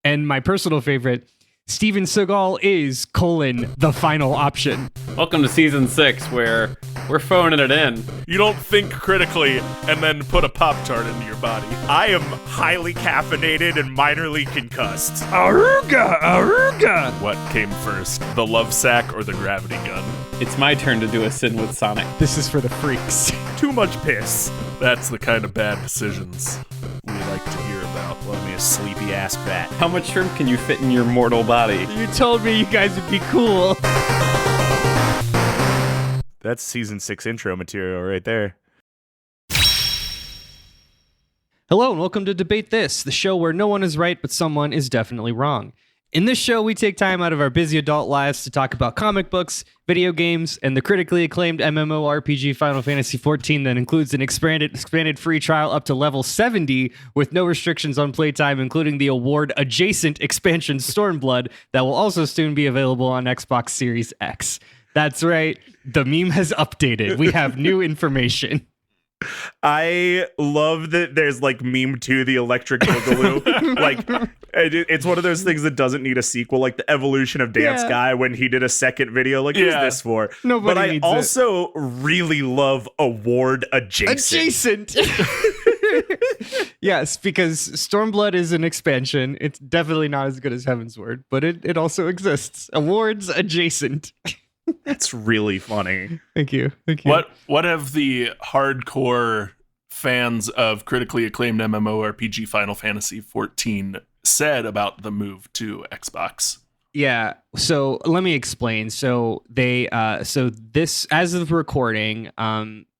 And my personal favorite, Steven Seagal is the final option. Welcome to season 6, where we're phoning it in. You don't think critically and then put a Pop-Tart into your body. I am highly caffeinated and minorly concussed. Aruga! What came first, the love sack or the gravity gun? It's my turn to do a sin with Sonic. This is for the freaks. Too much piss. That's the kind of bad decisions we like to hear about. Love me a sleepy-ass bat. How much shrimp can you fit in your mortal body? You told me you guys would be cool. That's season 6 intro material right there. Hello and welcome to Debate This, the show where no one is right, but someone is definitely wrong. In this show, we take time out of our busy adult lives to talk about comic books, video games, and the critically acclaimed MMORPG Final Fantasy XIV that includes an expanded free trial up to level 70 with no restrictions on playtime, including the award-adjacent expansion Stormblood that will also soon be available on Xbox Series X. That's right, the meme has updated. We have new information. I love that there's like meme 2, the electric boogaloo. Like it's one of those things that doesn't need a sequel, like the evolution of Dance Guy when he did a second video. Like, who's this for? Nobody but I needs also really love award adjacent. Yes, because Stormblood is an expansion. It's definitely not as good as Heavensward, but it also exists. Awards adjacent. That's really funny. Thank you. What have the hardcore fans of critically acclaimed MMORPG Final Fantasy XIV said about the move to Xbox? Yeah, so let me explain. So they this, as of recording,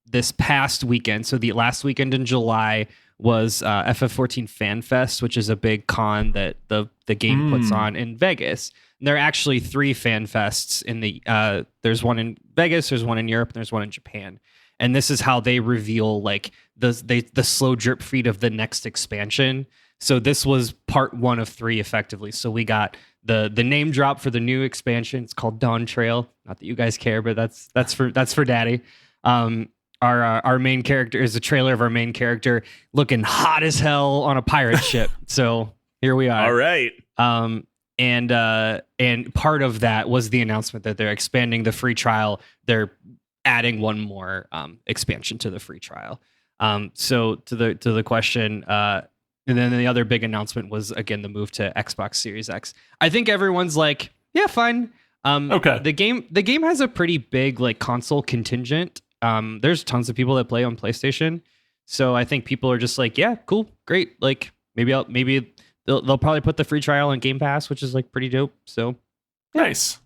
this past weekend, so the last weekend in July was FF14 Fan Fest, which is a big con that the game puts on in Vegas. And there are actually 3 fan fests in the there's one in Vegas, there's one in Europe, and there's one in Japan. And this is how they reveal like the slow drip feed of the next expansion. So this was part 1 of 3 effectively. So we got the name drop for the new expansion. It's called Dawn Trail. Not that you guys care, but that's for Daddy. Our main character is a trailer of our main character looking hot as hell on a pirate ship. So here we are. All right. And part of that was the announcement that they're expanding the free trial. They're adding one more expansion to the free trial. So to the question, and then the other big announcement was again the move to Xbox Series X. I think everyone's like, yeah, fine. Okay. The game has a pretty big like console contingent. There's tons of people that play on PlayStation, so I think people are just like, yeah, cool, great. Like maybe they'll probably put the free trial on Game Pass, which is like pretty dope. So Nice.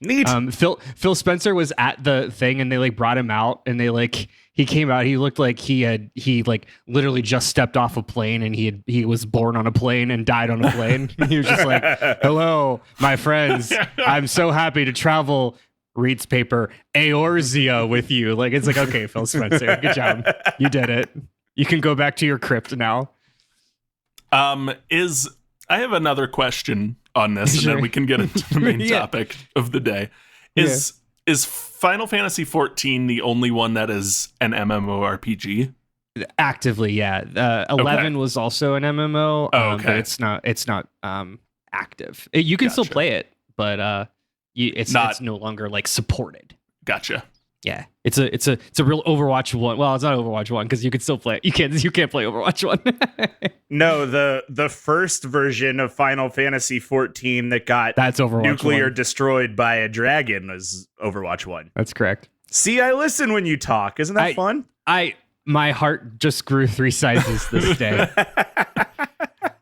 Neat. Phil Spencer was at the thing and they like brought him out and they like he came out. He looked like he like literally just stepped off a plane and he was born on a plane and died on a plane. He was just like, hello, my friends. I'm so happy to travel. Reads paper Eorzea with you. Like it's like, okay, Phil Spencer, good job. You did it. You can go back to your crypt now. I have another question on this, Sure. and then we can get into the main topic of the day. Is Final Fantasy XIV the only one that is an MMORPG? Actively, yeah. 11 was also an MMO, but it's not active. You can still play it, but it's no longer like supported. Gotcha. Yeah, it's a real Overwatch 1. Well, it's not Overwatch 1 because you can still play it. You can't play Overwatch 1. No, the first version of Final Fantasy XIV that got that's Overwatch nuclear 1. Destroyed by a dragon was Overwatch 1. That's correct. See, I listen when you talk. Isn't that fun? My heart just grew 3 sizes this day.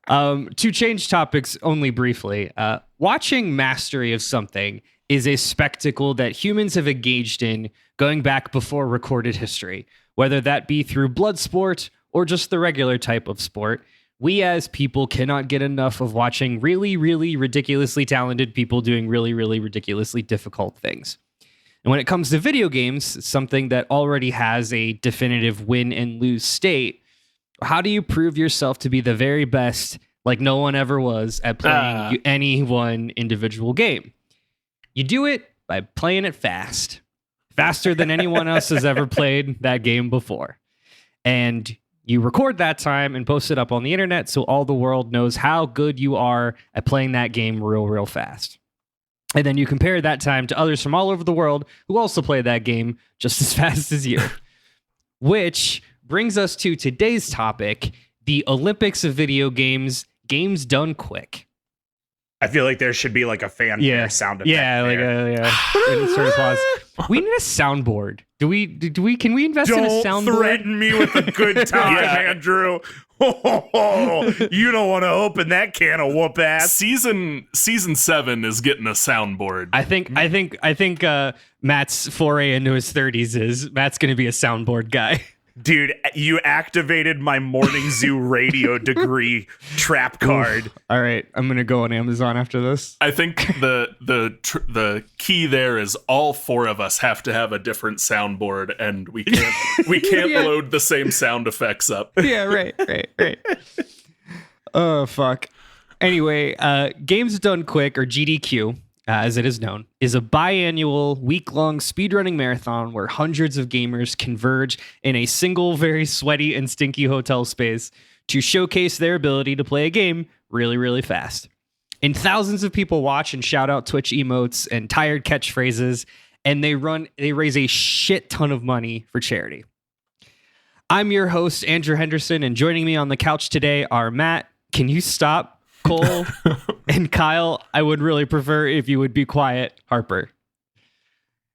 To change topics only briefly, watching mastery of something is a spectacle that humans have engaged in going back before recorded history, whether that be through blood sport or just the regular type of sport. We as people cannot get enough of watching really, really ridiculously talented people doing really, really ridiculously difficult things. And when it comes to video games, something that already has a definitive win and lose state, how do you prove yourself to be the very best, like no one ever was, at playing any one individual game? You do it by playing it faster than anyone else has ever played that game before. And You record that time and post it up on the internet so all the world knows how good you are at playing that game real fast. And then you compare that time to others from all over the world who also play that game just as fast as you. Which brings us to today's topic, the Olympics of video games, games done quick. I feel like there should be like a fanfare sound effect. Yeah, like a sort of applause. We need a soundboard. Can we invest in a soundboard? Don't threaten me with a good time, Andrew. You don't want to open that can of whoop ass. Season 7 is getting a soundboard. I think Matt's foray into his 30s is Matt's going to be a soundboard guy. Dude, you activated my Morning Zoo radio degree trap card. All right, I'm going to go on Amazon after this. I think the key there is all four of us have to have a different soundboard, and we can't load the same sound effects up. Yeah, right. Oh, fuck. Anyway, Games Done Quick, or GDQ, as it is known, is a biannual, week-long speedrunning marathon where hundreds of gamers converge in a single, very sweaty and stinky hotel space to showcase their ability to play a game really fast. And thousands of people watch and shout out Twitch emotes and tired catchphrases, and they raise a shit ton of money for charity. I'm your host, Andrew Henderson, and joining me on the couch today are Matt. Can you stop? Cole and Kyle. I would really prefer if you would be quiet. Harper.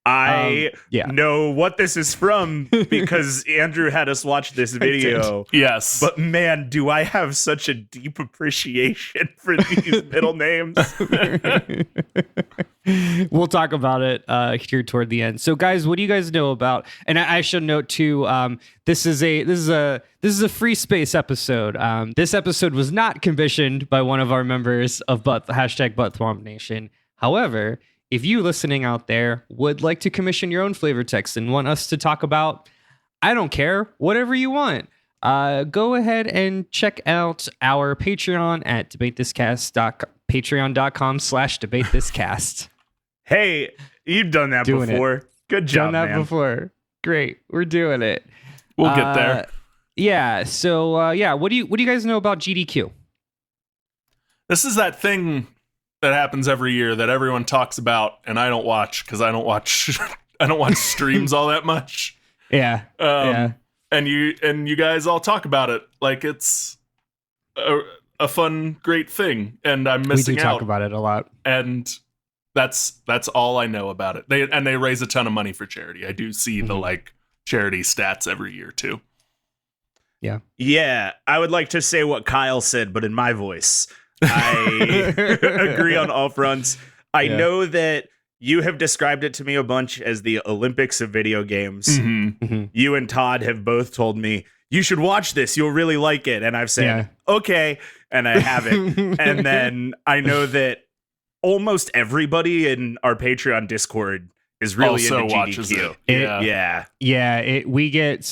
I know what this is from because Andrew had us watch this video. Yes. But man, do I have such a deep appreciation for these middle names. We'll talk about it here toward the end. So guys, what do you guys know about, and I should note too, this is a free space episode. This episode was not commissioned by one of our members of #ButtThwomp Nation. However, if you listening out there would like to commission your own flavor text and want us to talk about, I don't care, whatever you want, go ahead and check out our Patreon at patreon.com/debatethiscast. Hey, you've done that before. Good job, done that man. before. Great, we're doing it. We'll get there. Yeah. So what do you guys know about GDQ? This is that thing that happens every year that everyone talks about, and I don't watch because I don't watch streams all that much. Yeah. And you guys all talk about it like it's a fun, great thing, and I'm missing out. We do talk about it a lot, and that's all I know about it. They raise a ton of money for charity. I do see the charity stats every year too. Yeah, I would like to say what Kyle said, but in my voice. I agree on all fronts. I know that you have described it to me a bunch as the Olympics of video games. You and Todd have both told me, you should watch this, you'll really like it. And I've said, okay, and I haven't. And then I know that almost everybody in our Patreon Discord is really also into watches GDQ. We get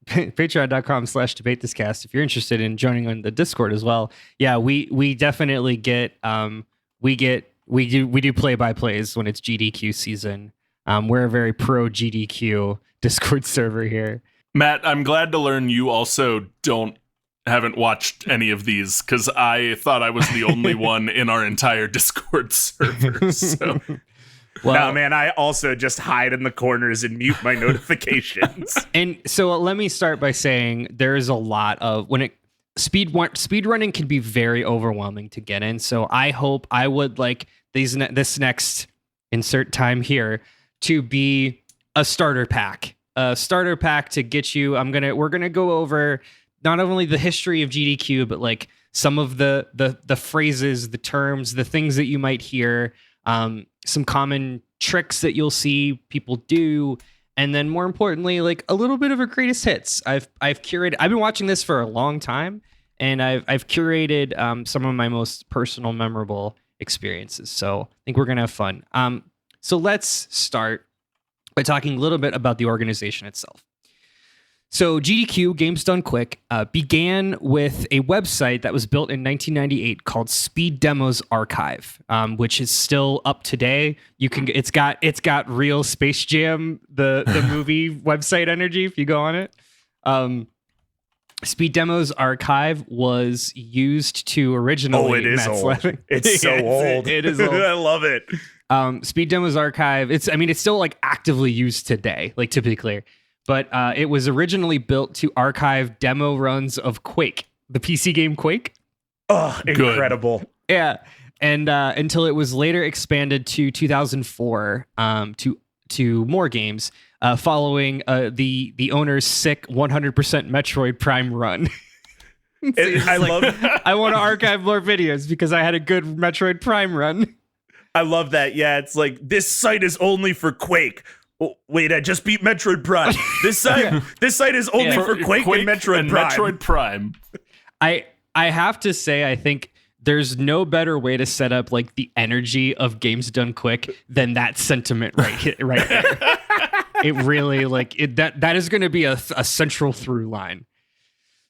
patreon.com/debatethiscast if you're interested in joining on the Discord as well. We definitely get we do play-by-plays when it's GDQ season. We're a very pro GDQ Discord server here. Matt, I'm glad to learn you also haven't watched any of these, because I thought I was the only one in our entire Discord server. So well, no, man, I also just hide in the corners and mute my notifications. And so let me start by saying there is a lot of speedrunning can be very overwhelming to get in. So I would like this next insert time here to be a starter pack to get you. We're gonna go over not only the history of GDQ, but like some of the phrases, the terms, the things that you might hear. Some common tricks that you'll see people do, and then more importantly, like a little bit of a greatest hits. I've been watching this for a long time, and I've curated some of my most personal, memorable experiences. So I think we're gonna have fun. So let's start by talking a little bit about the organization itself. So GDQ, Games Done Quick, began with a website that was built in 1998 called Speed Demos Archive, which is still up today. It's got real Space Jam, the movie website energy if you go on it. Speed Demo's archive was used to originally. Oh, it is Matt's old. laughing. It's so old. It is old. I love it. Speed Demo's archive. It's still like actively used today. Like, to be clear, but it was originally built to archive demo runs of Quake, the PC game Quake. Oh, incredible. Yeah, and until it was later expanded to 2004 to more games, following the owner's sick 100% Metroid Prime run. I want to archive more videos because I had a good Metroid Prime run. I love that. Yeah, it's like, this site is only for Quake. Oh, wait, I just beat Metroid Prime. This site is only for Quake and Metroid Prime. Metroid Prime. I have to say, I think there's no better way to set up like the energy of games done quick than that sentiment right there. It really that is going to be a central through line.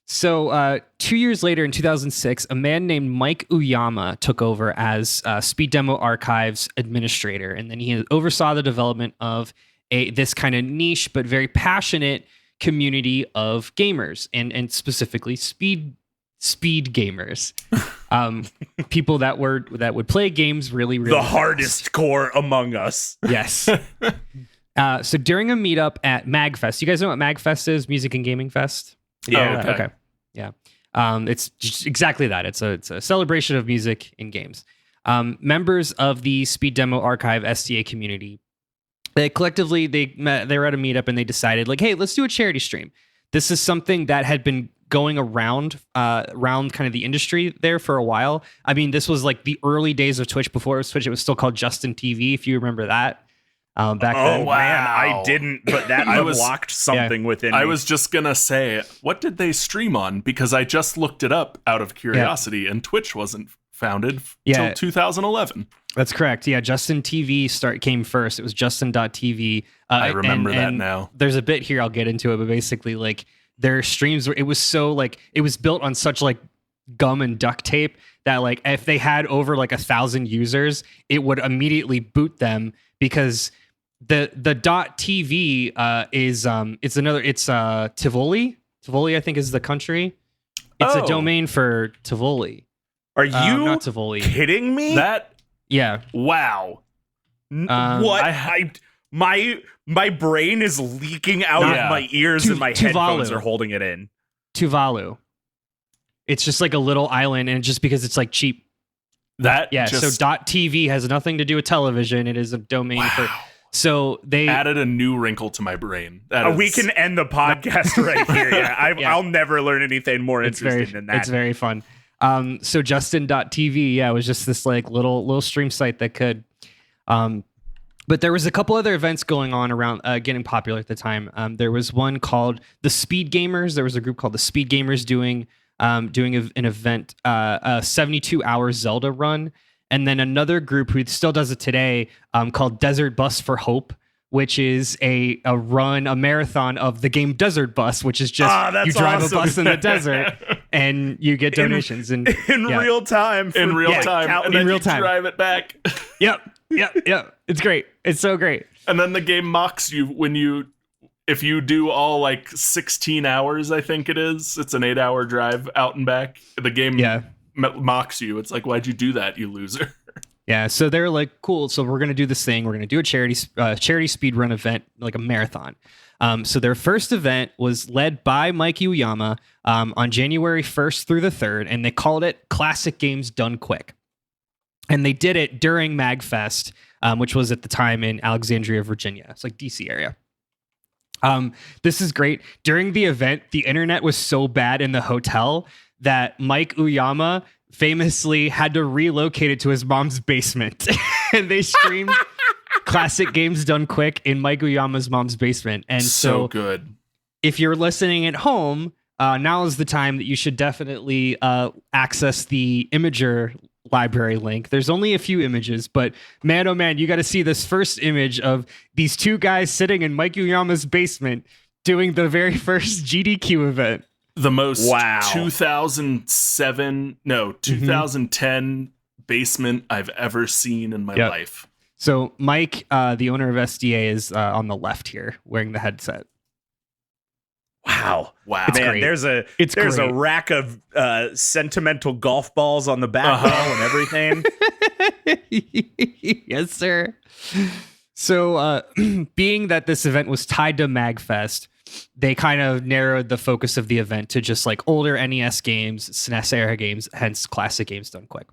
So 2 years later, in 2006, a man named Mike Uyama took over as Speed Demo Archives administrator, and then he oversaw the development of this kind of niche but very passionate community of gamers, and specifically speed gamers, people that would play games really the fast. hardest core among us. Yes. So during a meetup at MagFest, you guys know what MagFest is? Music and Gaming Fest. Yeah. Okay. Yeah. It's just exactly that. It's a celebration of music and games. Members of the Speed Demo Archive SDA community, they collectively they were at a meetup and they decided, like, hey, let's do a charity stream. This is something that had been going around kind of the industry there for a while. I mean, this was like the early days of Twitch. Before it was Twitch, it was still called Justin TV, if you remember that. Back then. Wow. Man, I didn't, but that unlocked something within me. I was just gonna say, what did they stream on? Because I just looked it up out of curiosity, and Twitch wasn't founded till 2011. That's correct. Yeah, Justin TV came first. It was Justin.tv. I remember that now. There's a bit here, I'll get into it, but basically, like, their streams it was so like it was built on such like gum and duct tape that like if they had over like 1,000 users, it would immediately boot them, because the .tv it's Tivoli. Tivoli, I think, is the country. It's a domain for Tivoli. Are you not Tivoli? Kidding me? Yeah. Wow. What? My brain is leaking out of my ears, and my headphones are holding it in. Tuvalu. It's just like a little island, and just because it's like cheap. So .tv has nothing to do with television. It is a domain for. So they added a new wrinkle to my brain. We can end the podcast right here. Yeah, I'll never learn anything more interesting than that. It's very fun. So Justin.tv, was just this like little stream site that could. But there was a couple other events going on around getting popular at the time. There was one called the Speed Gamers. There was a group called the Speed Gamers doing an event, a 72-hour Zelda run. And then another group who still does it today called Desert Bus for Hope, which is a marathon of the game Desert Bus, which is just you drive a bus in the desert and you get donations in real time. In real time. And then you drive it back. Yep. It's great. It's so great. And then the game mocks you if you do all like 16 hours, I think it is. It's an 8-hour drive out and back. The game mocks you. It's like, why'd you do that, you loser? Yeah, so they're like, cool, so we're going to do this thing. We're going to do a charity speedrun event, like a marathon. So their first event was led by Mike Uyama on January 1st through the 3rd, and they called it Classic Games Done Quick. And they did it during MagFest, which was at the time in Alexandria, Virginia. It's like DC area. This is great. During the event, the internet was so bad in the hotel that Mike Uyama famously had to relocate it to his mom's basement. And they streamed Classic Games Done Quick in Mike Uyama's mom's basement. And so good. If you're listening at home, now is the time that you should definitely access the Imager library link. There's only a few images, but man, oh man, you got to see this first image of these two guys sitting in Mike Uyama's basement doing the very first GDQ event. The most 2010 basement I've ever seen in my life. So Mike, the owner of SDA, is on the left here wearing the headset. Wow. It's Man, great. there's a great. rack of sentimental golf balls on the back row and everything. Yes, sir. So, being that this event was tied to MagFest, they kind of narrowed the focus of the event to just like older NES games, SNES era games, hence classic games done quick.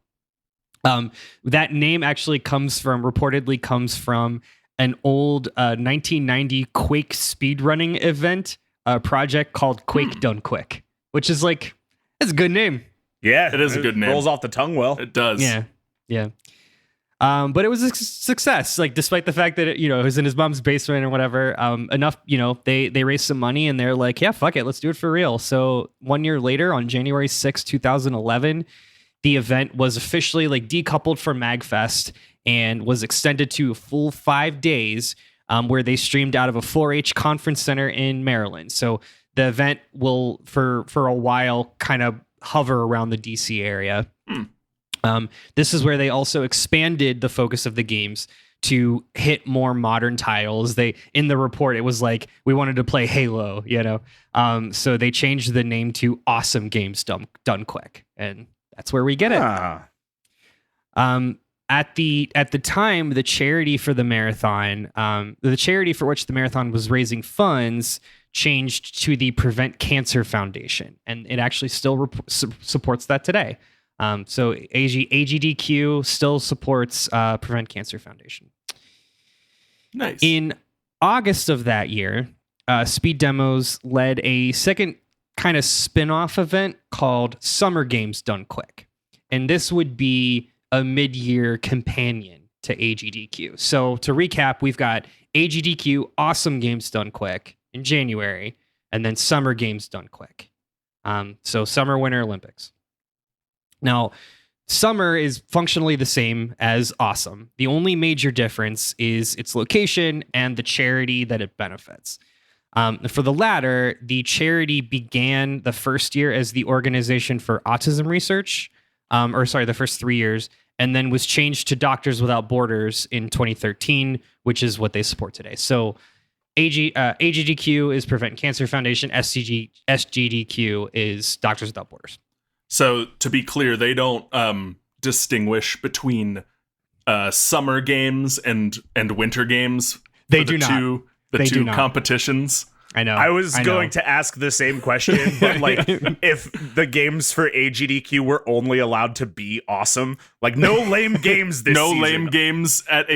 That name actually reportedly comes from an old 1990 Quake speedrunning event, a project called Quake Done Quick, which is like, it's a good name. Yeah, It is a good name. Rolls off the tongue well. It does. Yeah. But it was a success, like despite the fact that it was in his mom's basement or whatever. Enough, they raised some money and they're like, yeah, fuck it, let's do it for real. So 1 year later, on January 6, 2011, the event was officially like decoupled from MagFest and was extended to a full 5 days, where they streamed out of a 4-H conference center in Maryland. So the event will, for a while, kind of hover around the DC area. This is where they also expanded the focus of the games to hit more modern titles. In the report, it was like, we wanted to play Halo, so they changed the name to Awesome Games Done Quick, and that's where we get it. At the time, the charity for the marathon, the charity for which the marathon was raising funds, changed to the Prevent Cancer Foundation, and it actually still supports that today. So AGDQ still supports Prevent Cancer Foundation. Nice. In August of that year, Speed Demos led a second kind of spin-off event called Summer Games Done Quick. And this would be a mid-year companion to AGDQ. So to recap, we've got AGDQ Awesome Games Done Quick in January, and then Summer Games Done Quick. So Summer Winter Olympics. Now, Summer is functionally the same as Awesome. The only major difference is its location and the charity that it benefits. For the latter, the charity began the first year as the Organization for Autism Research, the first 3 years, and then was changed to Doctors Without Borders in 2013, which is what they support today. So AGDQ is Prevent Cancer Foundation, SGDQ is Doctors Without Borders. So to be clear, they don't distinguish between summer games and winter games. They do not. The two competitions. I know. I was going to ask the same question, but like, if the games for AGDQ were only allowed to be awesome, like no lame games this season. No lame games at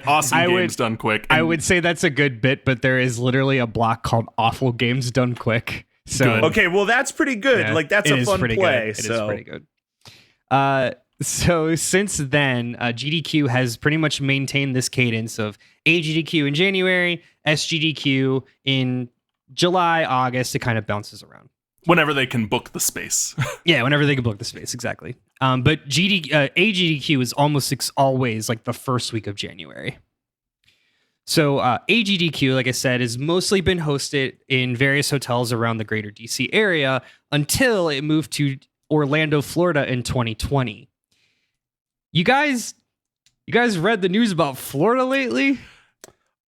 Awesome Games Done Quick. I would say that's a good bit, but there is literally a block called Awful Games Done Quick. So good. Okay, well that's pretty good. Yeah, like that's a fun play. Good. It is pretty good. So since then, GDQ has pretty much maintained this cadence of AGDQ in January, SGDQ in July, August. It kind of bounces around whenever they can book the space. Yeah, whenever they can book the space, exactly. But AGDQ is almost always like the first week of January. So AGDQ, like I said, has mostly been hosted in various hotels around the greater DC area until it moved to Orlando, Florida in 2020. You guys read the news about Florida lately?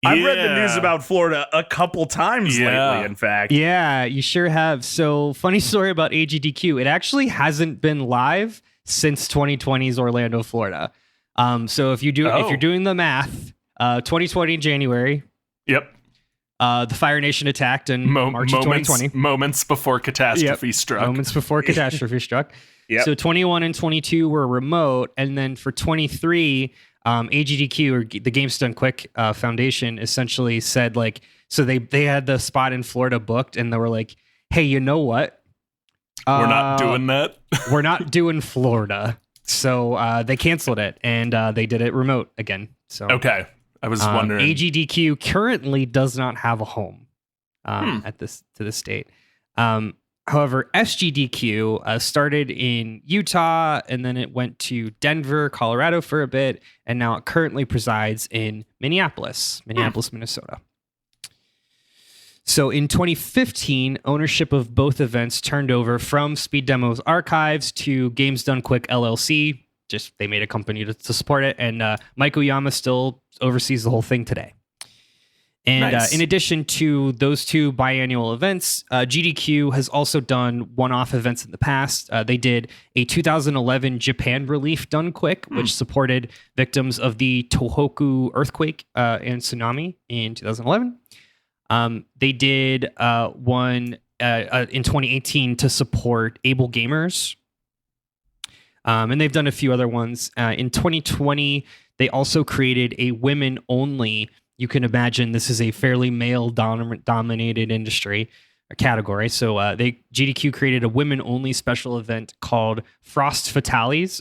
I've read the news about Florida a couple times lately, in fact. Yeah, you sure have. So, funny story about AGDQ. It actually hasn't been live since 2020's Orlando, Florida. So if you're doing the math, 2020 January. Yep. The Fire Nation attacked in March of 2020. Moments before catastrophe struck. Moments before catastrophe struck. Yep. So 21 and 22 were remote, and then for 23, AGDQ, or the Games Done Quick Foundation, essentially said like, so they had the spot in Florida booked, and they were like, hey, you know what? We're not doing that. We're not doing Florida. So they canceled it, and they did it remote again. So okay. I was wondering. AGDQ currently does not have a home to this state. However, SGDQ started in Utah, and then it went to Denver, Colorado for a bit, and now it currently presides in Minneapolis, Minnesota. So in 2015, ownership of both events turned over from Speed Demos Archives to Games Done Quick LLC. Just they made a company to support it, and Mike Oyama still oversees the whole thing today. And Nice. in addition to those two biannual events, GDQ has also done one-off events in the past. They did a 2011 Japan relief done quick, which supported victims of the Tohoku earthquake and tsunami in 2011. They did one in 2018 to support able gamers. And they've done a few other ones. In 2020, they also created a women-only. You can imagine this is a fairly male-dominated industry or category. So GDQ created a women-only special event called Frost Fatales,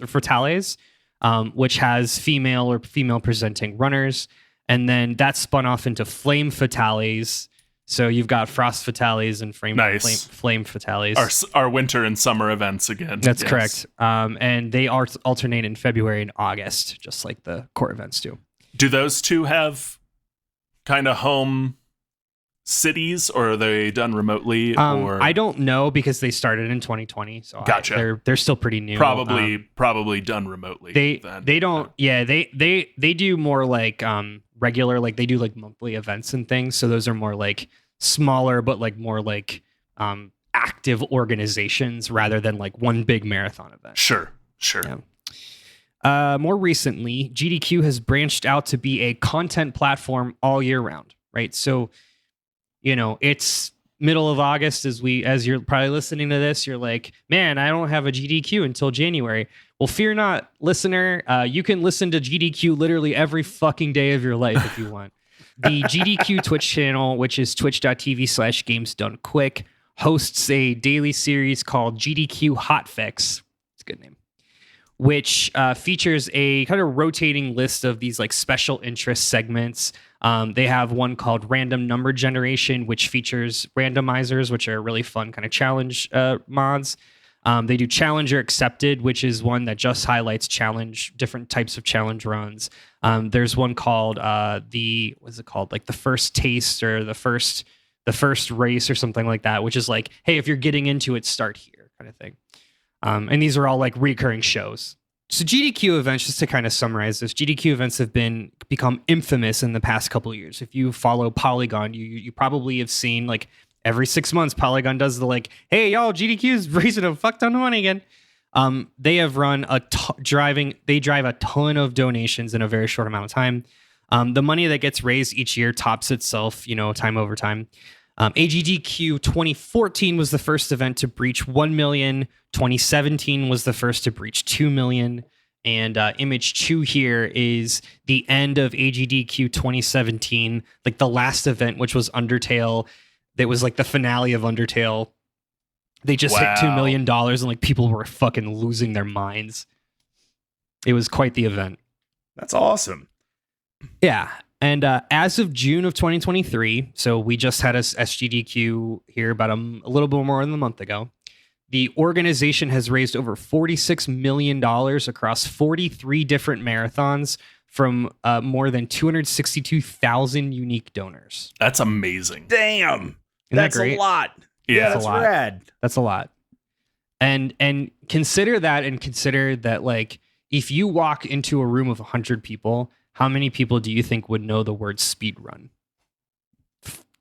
which has female or female-presenting runners. And then that spun off into Flame Fatales. So you've got Frost Fatales and Flame Fatales. Our winter and summer events again. That's correct. And they alternate in February and August, just like the core events do. Do those two have kind of home cities, or are they done remotely? Or I don't know because they started in 2020, so gotcha. They're still pretty new. Probably done remotely. They don't. Yeah, they do more like regular, like they do like monthly events and things. So those are more like smaller, but like more like active organizations rather than like one big marathon event. Sure. Yeah. More recently, GDQ has branched out to be a content platform all year round, right? So, it's middle of August as you're probably listening to this, you're like, man, I don't have a GDQ until January. Well, fear not, listener. You can listen to GDQ literally every fucking day of your life if you want. The GDQ Twitch channel, which is twitch.tv/gamesdonequick, hosts a daily series called GDQ Hotfix. It's a good name. Which features a kind of rotating list of these like special interest segments. They have one called Random Number Generation, which features randomizers, which are really fun kind of challenge mods. They do Challenger Accepted, which is one that just highlights different types of challenge runs. There's one called what's it called? Like the first taste or the first race or something like that, which is like, hey, if you're getting into it, start here kind of thing. And these are all like recurring shows. So GDQ events, just to kind of summarize this, GDQ events have become infamous in the past couple of years. If you follow Polygon, you probably have seen like every 6 months, Polygon does the like, hey, y'all, GDQ's raising a fuck ton of money again. They have run they drive a ton of donations in a very short amount of time. The money that gets raised each year tops itself, time over time. AGDQ 2014 was the first event to breach 1 million. 2017 was the first to breach 2 million. And image 2 here is the end of AGDQ 2017, like the last event, which was Undertale. That was like the finale of Undertale. They just hit $2 million and like people were fucking losing their minds. It was quite the event. That's awesome. Yeah. And as of June of 2023, so we just had a SGDQ here about a little bit more than a month ago, the organization has raised over $46 million across 43 different marathons from more than 262,000 unique donors. That's amazing. Damn. That's a lot. Yeah, that's rad. That's a lot. And consider that like if you walk into a room of 100 people, how many people do you think would know the word speed run?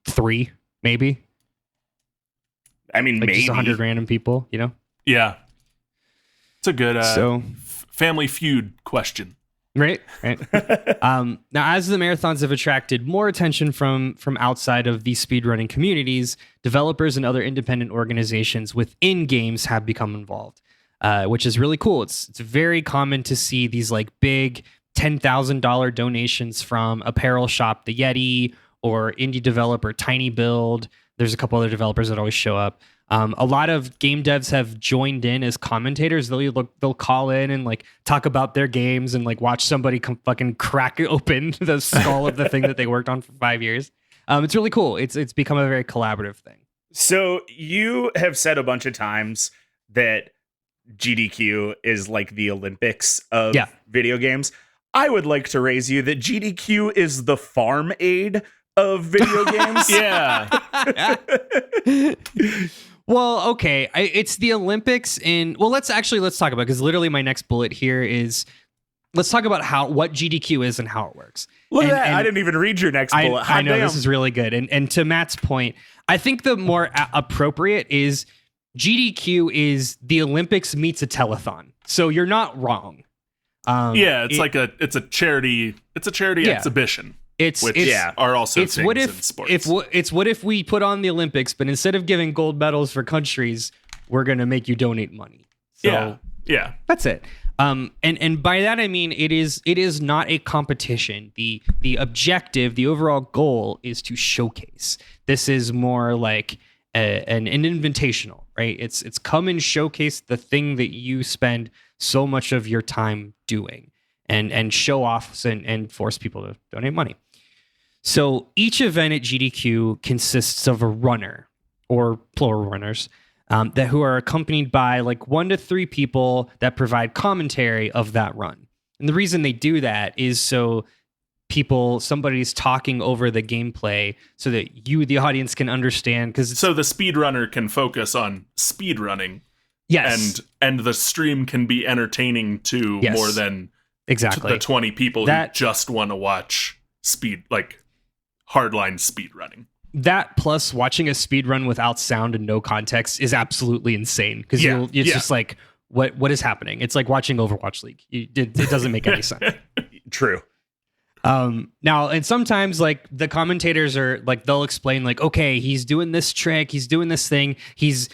3, maybe. I mean, like maybe just 100 random people, Yeah, it's a good Family Feud question. Right. Now, as the marathons have attracted more attention from outside of these speedrunning communities, developers and other independent organizations within games have become involved, which is really cool. It's very common to see these like big $10,000 donations from apparel shop The Yeti or indie developer Tiny Build. There's a couple other developers that always show up. A lot of game devs have joined in as commentators. They'll call in and like talk about their games and like watch somebody fucking crack open the skull of the thing that they worked on for 5 years. It's really cool. It's become a very collaborative thing. So you have said a bunch of times that GDQ is like the Olympics of video games. I would like to raise you that GDQ is the Farm Aid of video games. Yeah. Well, okay. It's the Olympics let's talk about it, because literally my next bullet here is let's talk about what GDQ is and how it works. Look at that. I didn't even read your next bullet. I know, this is really good. And to Matt's point, I think the more appropriate is GDQ is the Olympics meets a telethon. So you're not wrong. It's a charity exhibition. Which are also things in sports. It's what if we put on the Olympics, but instead of giving gold medals for countries, we're gonna make you donate money. So that's it. And by that I mean it is not a competition. The objective, the overall goal is to showcase. This is more like an invitational, right? It's come and showcase the thing that you spend so much of your time doing, and show off and force people to donate money. So each event at GDQ consists of a runner or plural runners who are accompanied by like 1 to 3 people that provide commentary of that run. And the reason they do that is so somebody's talking over the gameplay so that you, the audience, can understand. So the speedrunner can focus on speedrunning. Yes. And the stream can be entertaining to more than the 20 people who just want to watch hardline speedrunning. That plus watching a speed run without sound and no context is absolutely insane because it's just like what is happening. It's like watching Overwatch League. It doesn't make any sense. True. Now, and sometimes like the commentators are like, they'll explain like, okay, he's doing this trick, he's doing this thing, he's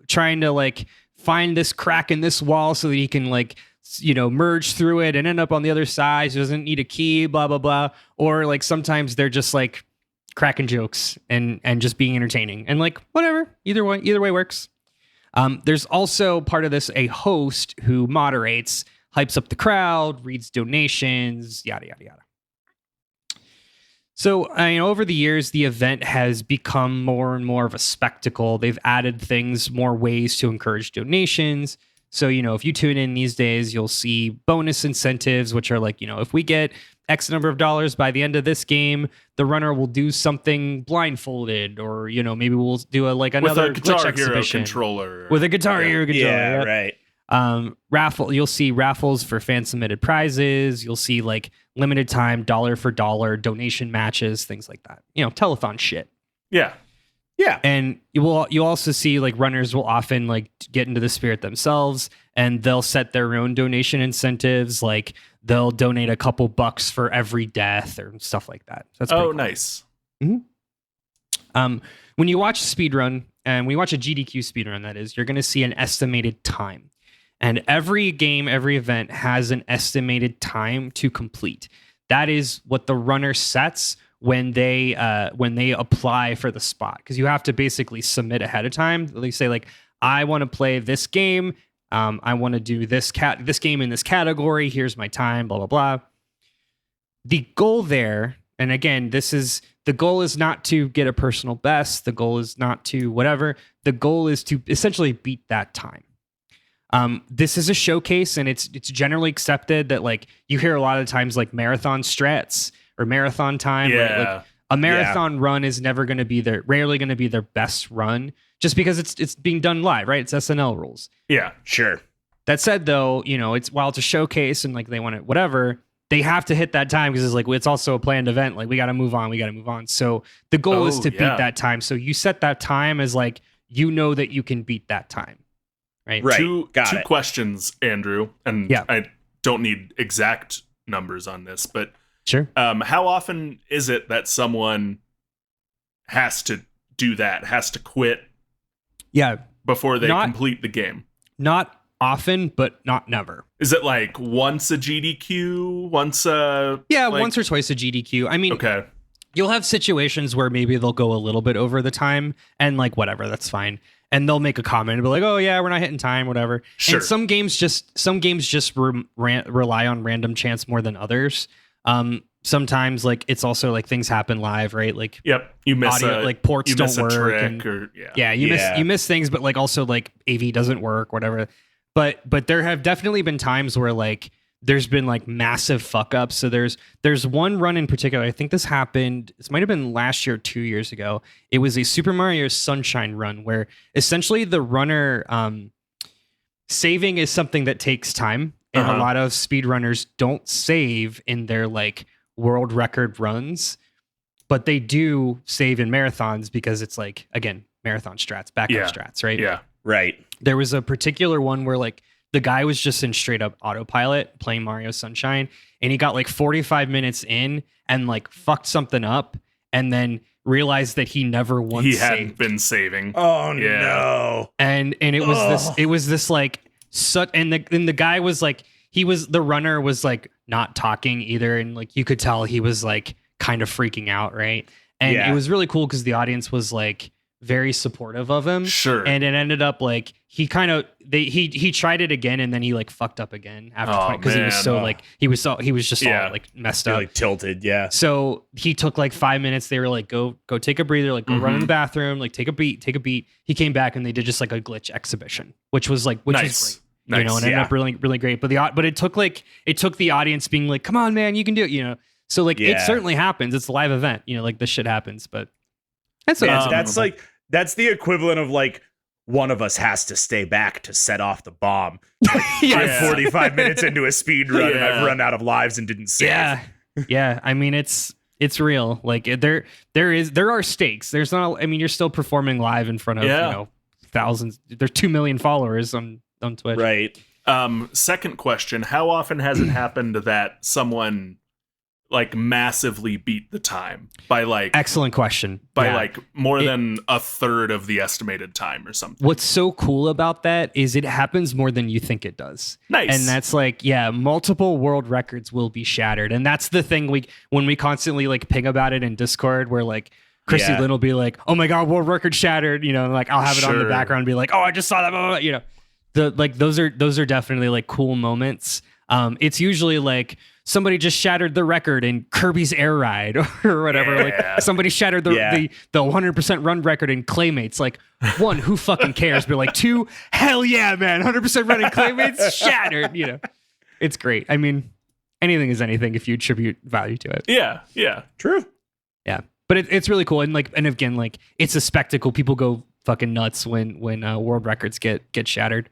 trying to like find this crack in this wall so that he can like merge through it and end up on the other side. So he doesn't need a key, blah blah blah. Or like sometimes they're just like cracking jokes and just being entertaining, and like whatever, either way works. There's also part of this a host who moderates, hypes up the crowd, reads donations, yada yada yada. So over the years the event has become more and more of a spectacle. They've added more ways to encourage donations. So if you tune in these days, you'll see bonus incentives, which are like, if we get X number of dollars by the end of this game, the runner will do something blindfolded, or maybe we'll do another Guitar Hero controller with a Guitar Hero controller. Yeah, right. Raffle. You'll see raffles for fan submitted prizes. You'll see like limited time dollar for dollar donation matches, things like that. Telethon shit. Yeah. Yeah. And you also see like runners will often like get into the spirit themselves, and they'll set their own donation incentives. Like they'll donate a couple bucks for every death or stuff like that. So that's pretty cool. Nice. Mm-hmm. When you watch a speedrun, and when you watch a GDQ speedrun, that is, you're going to see an estimated time. And every game, every event has an estimated time to complete. That is what the runner sets when they apply for the spot, because you have to basically submit ahead of time. They say like, I want to play this game. I want to do this game in this category. Here's my time. Blah blah blah. The goal there, and again, the goal is not to get a personal best. The goal is not to whatever. The goal is to essentially beat that time. This is a showcase, and it's generally accepted that like you hear a lot of times like marathon strats or marathon time. Yeah. Right? Like a marathon run is rarely going to be their best run, just because it's being done live, right? It's SNL rules. Yeah, sure. That said, though, while it's a showcase and like they want it, whatever, they have to hit that time because it's like it's also a planned event. Like we got to move on. So the goal is to beat that time. So you set that time as like that you can beat that time. Right. Two questions, Andrew, and I don't need exact numbers on this, but sure. How often is it that someone has to do that, has to quit? Yeah. Before they complete the game? Not often, but not never. Is it like once a GDQ, once or twice a GDQ? I mean, okay. You'll have situations where maybe they'll go a little bit over the time, and like whatever, that's fine. And they'll make a comment and be like, "Oh yeah, we're not hitting time, whatever." Sure. And some games just rely on random chance more than others. Sometimes like it's also like things happen live, right? Like you miss audio, like ports don't work, you miss things, but like also like AV doesn't work, whatever. But there have definitely been times where like there's been like massive fuck ups. So there's one run in particular. I think this might have been last year, 2 years ago. It was a Super Mario Sunshine run where essentially the runner saving is something that takes time. and a lot of speedrunners don't save in their like world record runs, but they do save in marathons because it's like, again, marathon strats, backup strats, right? Yeah. Right. There was a particular one where like the guy was just in straight up autopilot playing Mario Sunshine, and he got like 45 minutes in and like fucked something up and then realized that he never once saved. Hadn't been saving. Oh no. And it was this like and the guy was like, the runner was like not talking either, and like you could tell he was like kind of freaking out, right? And it was really cool because the audience was like very supportive of him. Sure. And it ended up like he tried it again, and then he like fucked up again after 20 because he was so like he was just all like messed up, like tilted. Yeah. So he took like 5 minutes. They were like, go take a breather, like go run in the bathroom, like take a beat. He came back and they did just like a glitch exhibition, which was was great. Nice. You know, and ended up really, really great. But it took the audience being like, come on, man, you can do it, you know. So like it certainly happens. It's a live event, you know, like this shit happens, but that's that's the equivalent of like one of us has to stay back to set off the bomb. I'm 45 minutes into a speed run and I've run out of lives and didn't save. Yeah. I mean, it's real. Like there are stakes. There's not, I mean, you're still performing live in front of, you know, thousands. There's 2 million followers on Twitch. Right. Second question, how often has it happened that someone like massively beat the time by like excellent question by like more than a third of the estimated time or something? What's so cool about that is it happens more than you think it does. Nice. And that's like, multiple world records will be shattered. And that's the thing when we constantly like ping about it in Discord, where like Chrissy Lynn will be like, oh my God, world record shattered, you know, and like I'll have it on the background and be like, oh, I just saw that, blah, blah, blah, you know. Those are definitely like cool moments. It's usually like somebody just shattered the record in Kirby's Air Ride or whatever. Like somebody shattered the 100% run record in Claymates. Like, one, who fucking cares? But like, two, hell yeah, man, 100% run in Claymates shattered. You know, it's great. I mean, anything is anything if you attribute value to it. Yeah, true. Yeah, but it's really cool, and again, like it's a spectacle. People go fucking nuts when world records get shattered.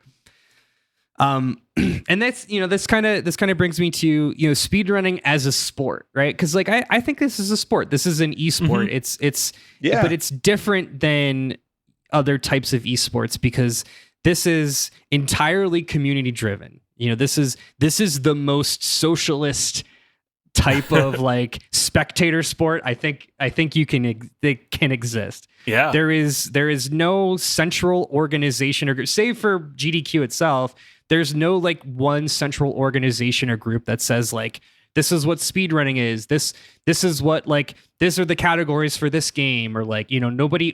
And that's, you know, this kind of brings me to, you know, speedrunning as a sport, right? Because like I think this is a sport. This is an esport. But it's different than other types of esports because this is entirely community driven. You know, this is the most socialist type of like spectator sport I think they can exist. Yeah. There is no central organization or group, save for GDQ itself. There's no like one central organization or group that says like, this is what speedrunning is. This is what like, these are the categories for this game, or like, you know, nobody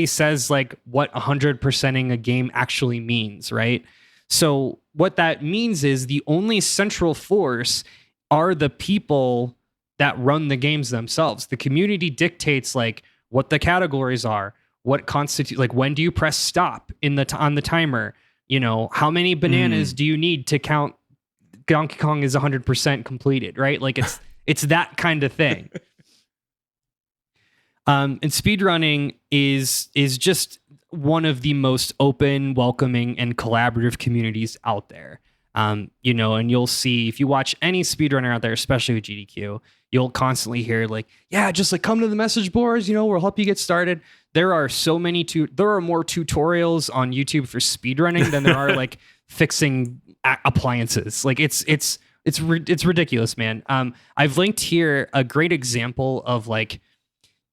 says like what 100%ing a game actually means, right? So what that means is the only central force are the people that run the games themselves. The community dictates like what the categories are, what constitute, like when do you press stop on the timer? You know, how many bananas do you need to count Donkey Kong is 100% completed, right? Like it's that kind of thing. And speedrunning is just one of the most open, welcoming, and collaborative communities out there. You know, and you'll see if you watch any speedrunner out there, especially with GDQ, you'll constantly hear like, yeah, just like come to the message boards, you know, we'll help you get started. There are there are more tutorials on YouTube for speedrunning than there are like fixing appliances. Like it's ridiculous, man. I've linked here a great example of like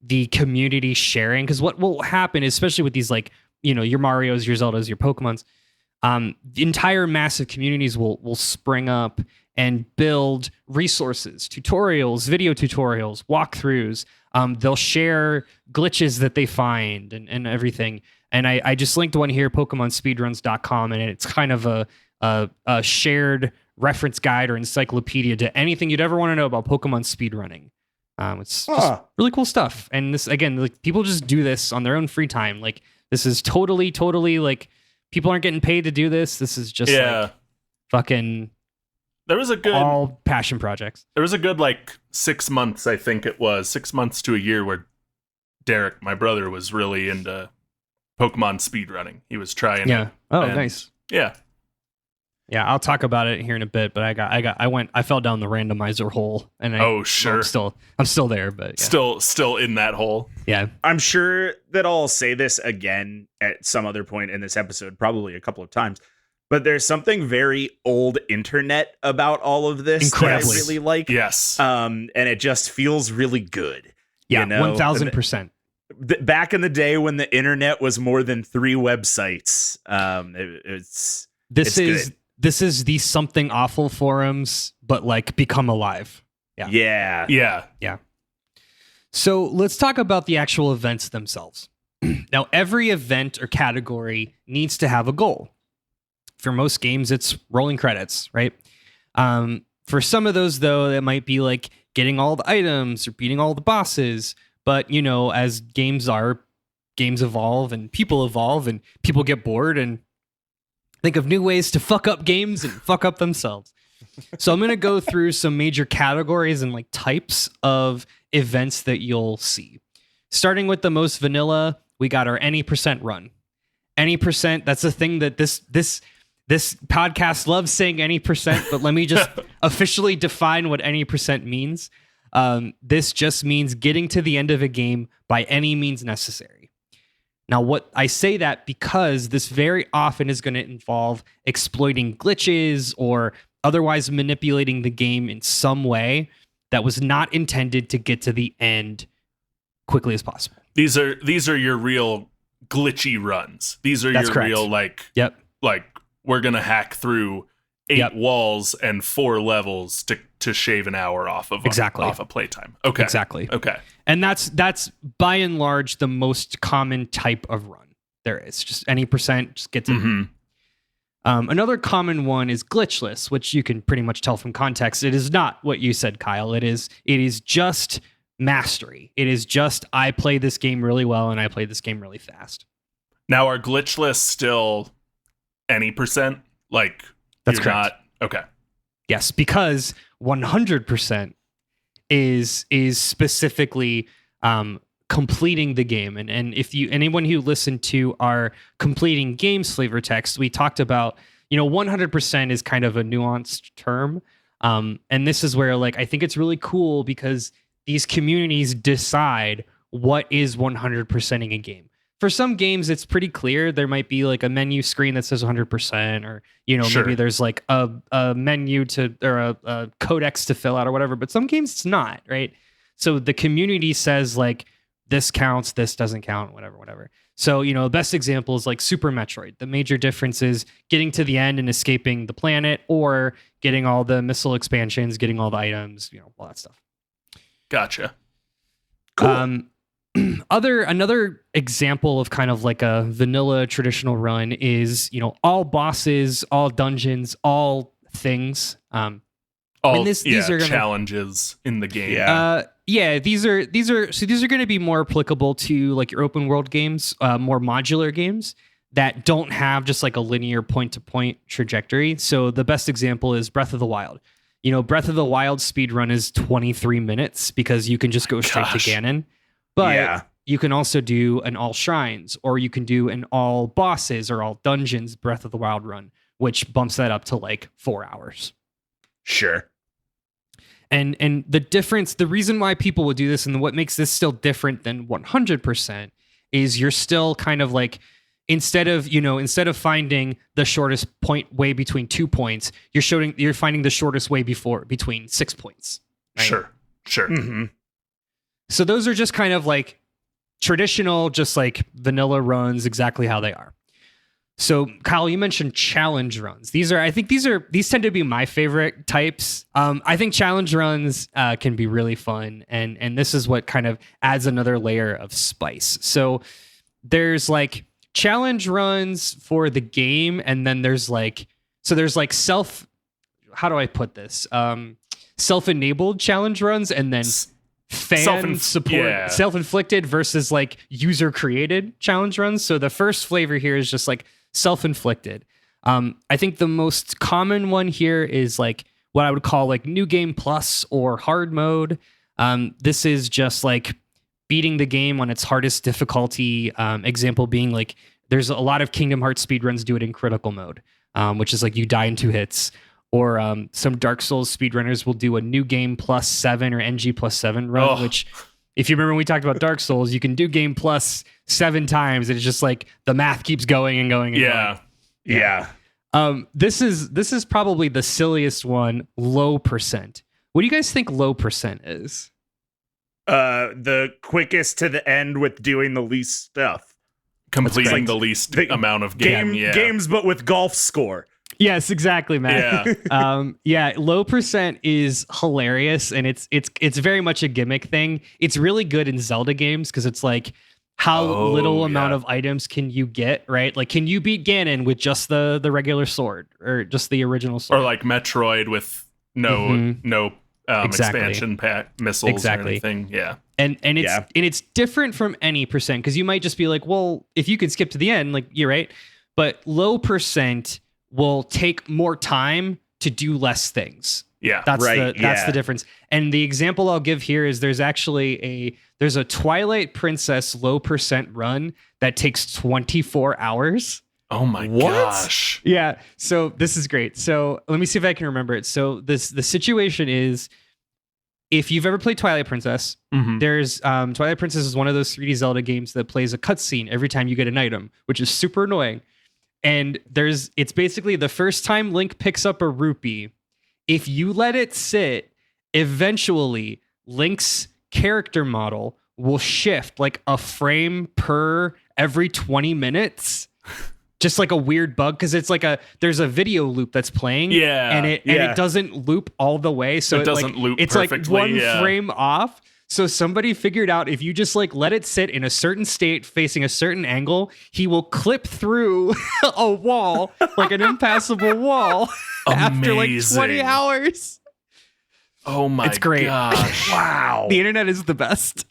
the community sharing, because what will happen, especially with these like, you know, your Marios, your Zeldas, your Pokemons, the entire massive communities will spring up and build resources, tutorials, video tutorials, walkthroughs. They'll share glitches that they find and everything. And I just linked one here, PokemonSpeedruns.com, and it's kind of a shared reference guide or encyclopedia to anything you'd ever want to know about Pokemon speedrunning. It's just really cool stuff. And this, again, like people just do this on their own free time. Like this is totally like people aren't getting paid to do this. This is just like fucking. There was a good all passion projects. There was a good like 6 months, I think it was 6 months to a year, where Derek, my brother, was really into Pokemon speedrunning. He was trying. Yeah. It, oh, nice. Yeah. Yeah, I'll talk about it here in a bit, but I fell down the randomizer hole, and I'm still there, but yeah. Still in that hole. Yeah, I'm sure that I'll say this again at some other point in this episode, probably a couple of times, but there's something very old internet about all of this Incredibly. that I really like. Yes. And it just feels really good. Yeah, you know? 1000%. Back in the day when the internet was more than 3 websites, This is the Something Awful forums, but like become alive. Yeah. So let's talk about the actual events themselves. Now, every event or category needs to have a goal. For most games, it's rolling credits, right? For some of those, though, it might be like getting all the items or beating all the bosses. But, as games evolve and people get bored and think of new ways to fuck up games and fuck up themselves. So I'm going to go through some major categories and like types of events that you'll see. Starting with the most vanilla, we got our any percent run. Any percent, that's a thing that this podcast loves saying any percent, but let me just officially define what any percent means. This just means getting to the end of a game by any means necessary. Now, what I say that because this very often is going to involve exploiting glitches or otherwise manipulating the game in some way that was not intended to get to the end quickly as possible. These are your real glitchy runs. These are your correct. real like we're gonna hack through 8 walls and 4 levels to shave an hour off of off of playtime. Okay. Exactly. Okay. And that's by and large the most common type of run there is. Just any percent, just get to another common one is glitchless, which you can pretty much tell from context. It is not what you said, Kyle. It is just mastery. It is just I play this game really well and I play this game really fast. Now, are glitchless still any percent? Like that's correct. Okay. Yes, because 100% is specifically completing the game. And if anyone who listened to our completing games flavor text, we talked about, 100% is kind of a nuanced term. And this is where I think it's really cool because these communities decide what is 100%ing a game. For some games, it's pretty clear. There might be a menu screen that says 100%, or Sure. maybe there's a menu or a codex to fill out or whatever. But some games it's not, right? So the community says this counts, this doesn't count, whatever. So the best example is Super Metroid. The major difference is getting to the end and escaping the planet, or getting all the missile expansions, getting all the items, all that stuff. Gotcha. Cool. Another example of kind of a vanilla traditional run is, all bosses, all dungeons, all things. These are challenges in the game. These are going to be more applicable to your open world games, more modular games that don't have just a linear point to point trajectory. So the best example is Breath of the Wild. Breath of the Wild speedrun is 23 minutes because you can just go straight to Ganon. But you can also do an all shrines, or you can do an all bosses or all dungeons Breath of the Wild run, which bumps that up to 4 hours. Sure. And the difference, the reason why people would do this and what makes this still different than 100% is you're still kind of instead of finding the shortest point way between 2 points, you're finding the shortest way between 6 points. Right? Sure. Mm-hmm. So those are just kind of traditional, just vanilla runs, exactly how they are. So Kyle, you mentioned challenge runs. These tend to be my favorite types. I think challenge runs can be really fun, and this is what kind of adds another layer of spice. So there's challenge runs for the game, and then there's self. How do I put this? Self-enabled challenge runs, and then self-inflicted versus user created challenge runs. So the first flavor here is just self-inflicted. I think the most common one here is what I would call new game plus or hard mode. This is just beating the game on its hardest difficulty. Example being there's a lot of Kingdom Hearts speedruns do it in critical mode. which is like you die in 2 hits. Or some Dark Souls speedrunners will do a new game plus 7 or NG plus 7 run, which, if you remember when we talked about Dark Souls, you can do game plus 7 times, and it's just like the math keeps going and going and going. Yeah. This is probably the silliest one, low percent. What do you guys think low percent is? The quickest to the end with doing the least stuff. Completing the least amount of games, but with golf score. Yes, exactly, man. Yeah. Low percent is hilarious, and it's very much a gimmick thing. It's really good in Zelda games because it's like how little amount of items can you get, right? Like, can you beat Ganon with just the regular sword or just the original sword? Or like Metroid with no expansion pack missiles or anything. Yeah. And it's different from any percent, because you might just be like, well, if you could skip to the end, like, you're right. But low percent will take more time to do less things. Yeah. That's the difference. And the example I'll give here is there's actually a Twilight Princess low percent run that takes 24 hours. Oh my gosh. Yeah. So this is great. So let me see if I can remember it. So the situation is, if you've ever played Twilight Princess, there's Twilight Princess is one of those 3D Zelda games that plays a cutscene every time you get an item, which is super annoying. And it's basically the first time Link picks up a rupee, if you let it sit, eventually Link's character model will shift like a frame per every 20 minutes. Just like a weird bug, because it's like there's a video loop that's playing, and it doesn't loop all the way, so it doesn't loop. It's perfectly, like one frame off. So somebody figured out if you just like let it sit in a certain state facing a certain angle, he will clip through a wall, like an impassable wall, after like 20 hours. Oh my! It's great. Gosh. Wow. The internet is the best.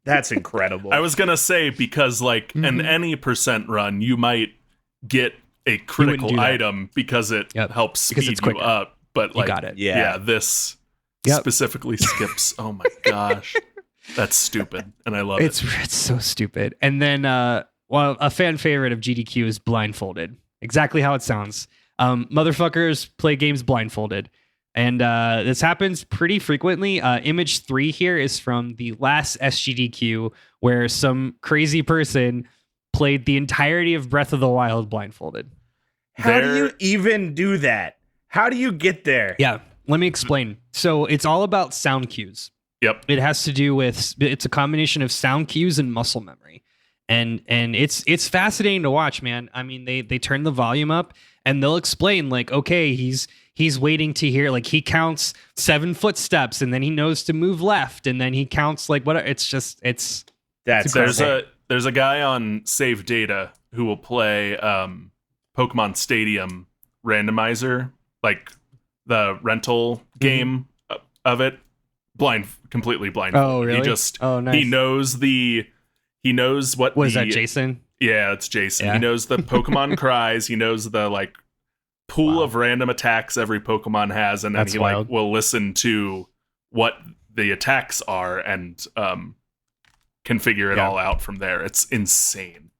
That's incredible. I was gonna say, because like in any percent run, you might get a critical item because it helps speed you up. But like, you got it. This specifically skips. Oh my gosh, that's stupid, and I love it. It's so stupid. And then, a fan favorite of GDQ is blindfolded. Exactly how it sounds. Motherfuckers play games blindfolded. And this happens pretty frequently. Image 3 here is from the last SGDQ, where some crazy person played the entirety of Breath of the Wild blindfolded. How do you even do that? How do you get there? Yeah, let me explain. So it's all about sound cues. Yep. It has to do with, it's a combination of sound cues and muscle memory. And it's fascinating to watch, man. I mean, they turn the volume up and they'll explain like, okay, he's waiting to hear, like, he counts 7 footsteps and then he knows to move left and then he counts like what there's a guy on Save Data who will play Pokemon Stadium randomizer, like the rental game of it, completely blind. Oh, really? Nice. He knows what was that, Jason? Yeah, it's Jason. Yeah. He knows the Pokemon cries. He knows the like pool of random attacks every Pokemon has, and then like will listen to what the attacks are and can figure it all out from there. It's insane.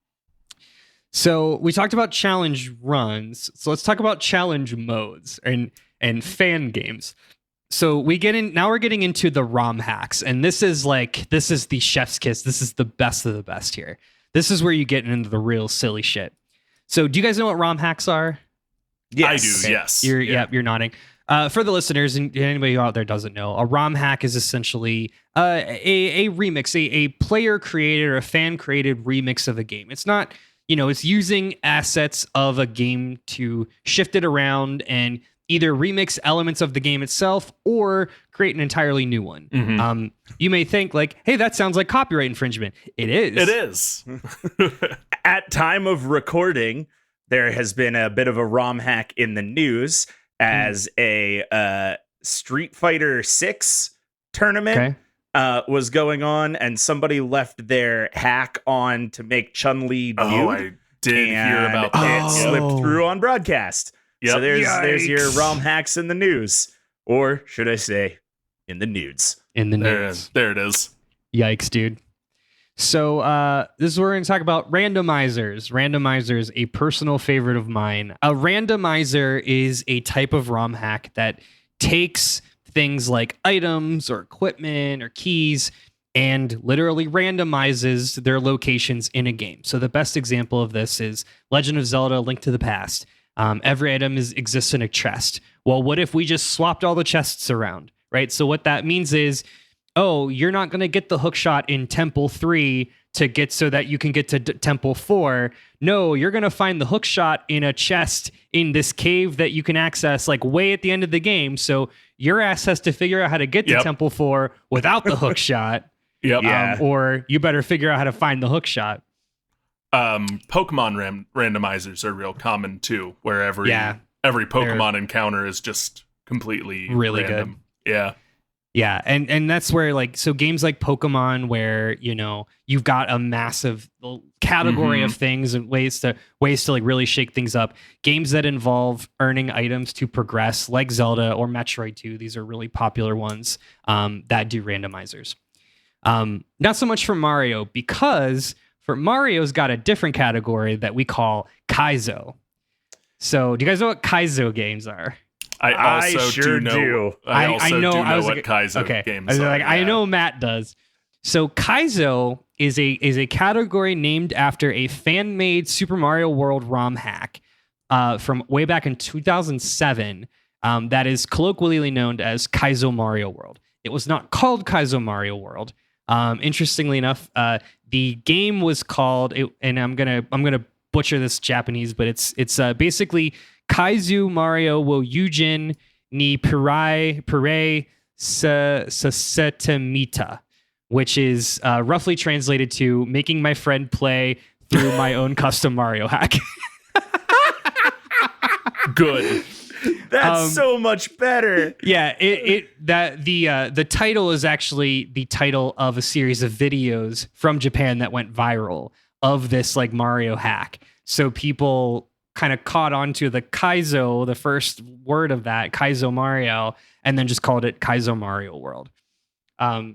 So we talked about challenge runs. So let's talk about challenge modes and fan games. So we're getting into the ROM hacks, and this is the chef's kiss. This is the best of the best here. This is where you get into the real silly shit. So do you guys know what ROM hacks are? Yes. I do. Yes. You're nodding. For the listeners and anybody out there doesn't know, a ROM hack is essentially a remix, a player created or a fan created remix of a game. It's not, it's using assets of a game to shift it around and either remix elements of the game itself or create an entirely new one. Mm-hmm. You may think like, hey, that sounds like copyright infringement. It is. It is. At time of recording, there has been a bit of a ROM hack in the news as a Street Fighter 6 tournament was going on, and somebody left their hack on to make Chun-Li nude. Oh, I did hear about that. It slipped through on broadcast. Yep. So there's your ROM hacks in the news, or should I say, in the nudes. In the nudes. There it is. Yikes, dude. So this is where we're going to talk about randomizers. Randomizers, a personal favorite of mine. A randomizer is a type of ROM hack that takes things like items or equipment or keys and literally randomizes their locations in a game. So the best example of this is Legend of Zelda: Link to the Past. Every item exists in a chest. Well, what if we just swapped all the chests around, right? So what that means is, oh, you're not going to get the hook shot in Temple 3 to get so that you can get to Temple 4. No, you're going to find the hook shot in a chest in this cave that you can access like way at the end of the game. So your ass has to figure out how to get to Temple 4 without the hook shot. Or you better figure out how to find the hook shot. Pokemon randomizers are real common too, where every Pokemon encounter is just completely really random. Good. Yeah, and that's where so games like Pokemon, where you've got a massive category of things and ways to like really shake things up. Games that involve earning items to progress, like Zelda or Metroid 2, these are really popular ones that do randomizers. Not so much for Mario, because for Mario's got a different category that we call Kaizo. So, do you guys know what Kaizo games are? I sure do. I know what Kaizo games are. I know Matt does. So Kaizo is a category named after a fan-made Super Mario World ROM hack from way back in 2007 that is colloquially known as Kaizo Mario World. It was not called Kaizo Mario World. Interestingly enough, the game was called, and I'm gonna butcher this Japanese, but it's basically Kaizo Mario wo Yujin ni Purei Sasetamita, which is roughly translated to making my friend play through my own custom Mario hack. Good. That's so much better. Yeah, the title is actually the title of a series of videos from Japan that went viral of this like Mario hack. So people kind of caught on to the Kaizo, the first word of that, Kaizo Mario, and then just called it Kaizo Mario World.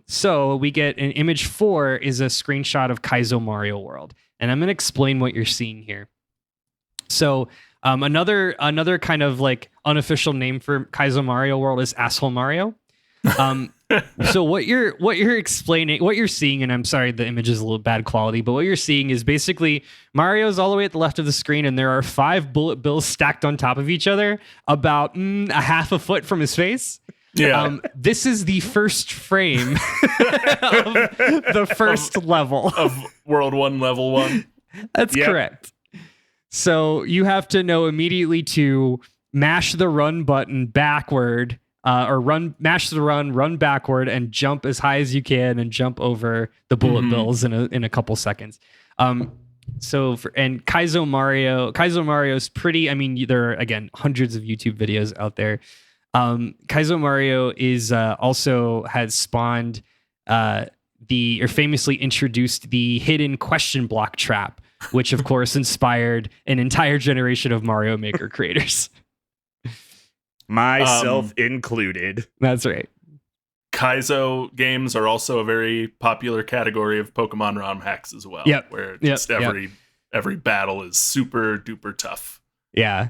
So we get an image 4 is a screenshot of Kaizo Mario World. And I'm going to explain what you're seeing here. So another kind of like unofficial name for Kaizo Mario World is Asshole Mario. So what you're explaining, what you're seeing, and I'm sorry the image is a little bad quality, but what you're seeing is basically Mario's all the way at the left of the screen, and there are 5 bullet bills stacked on top of each other, about a half a foot from his face. Yeah. This is the first frame of the first level of World 1, Level 1. That's correct. So you have to know immediately to mash the run button backward, mash the run backward, and jump as high as you can, and jump over the bullet bills in a couple seconds. So Kaizo Mario is pretty. I mean, there are again hundreds of YouTube videos out there. Kaizo Mario is also has spawned famously introduced the hidden question block trap, which of course inspired an entire generation of Mario Maker creators. Myself included. That's right. Kaizo games are also a very popular category of Pokemon ROM hacks as well. Where just every battle is super duper tough. Yeah.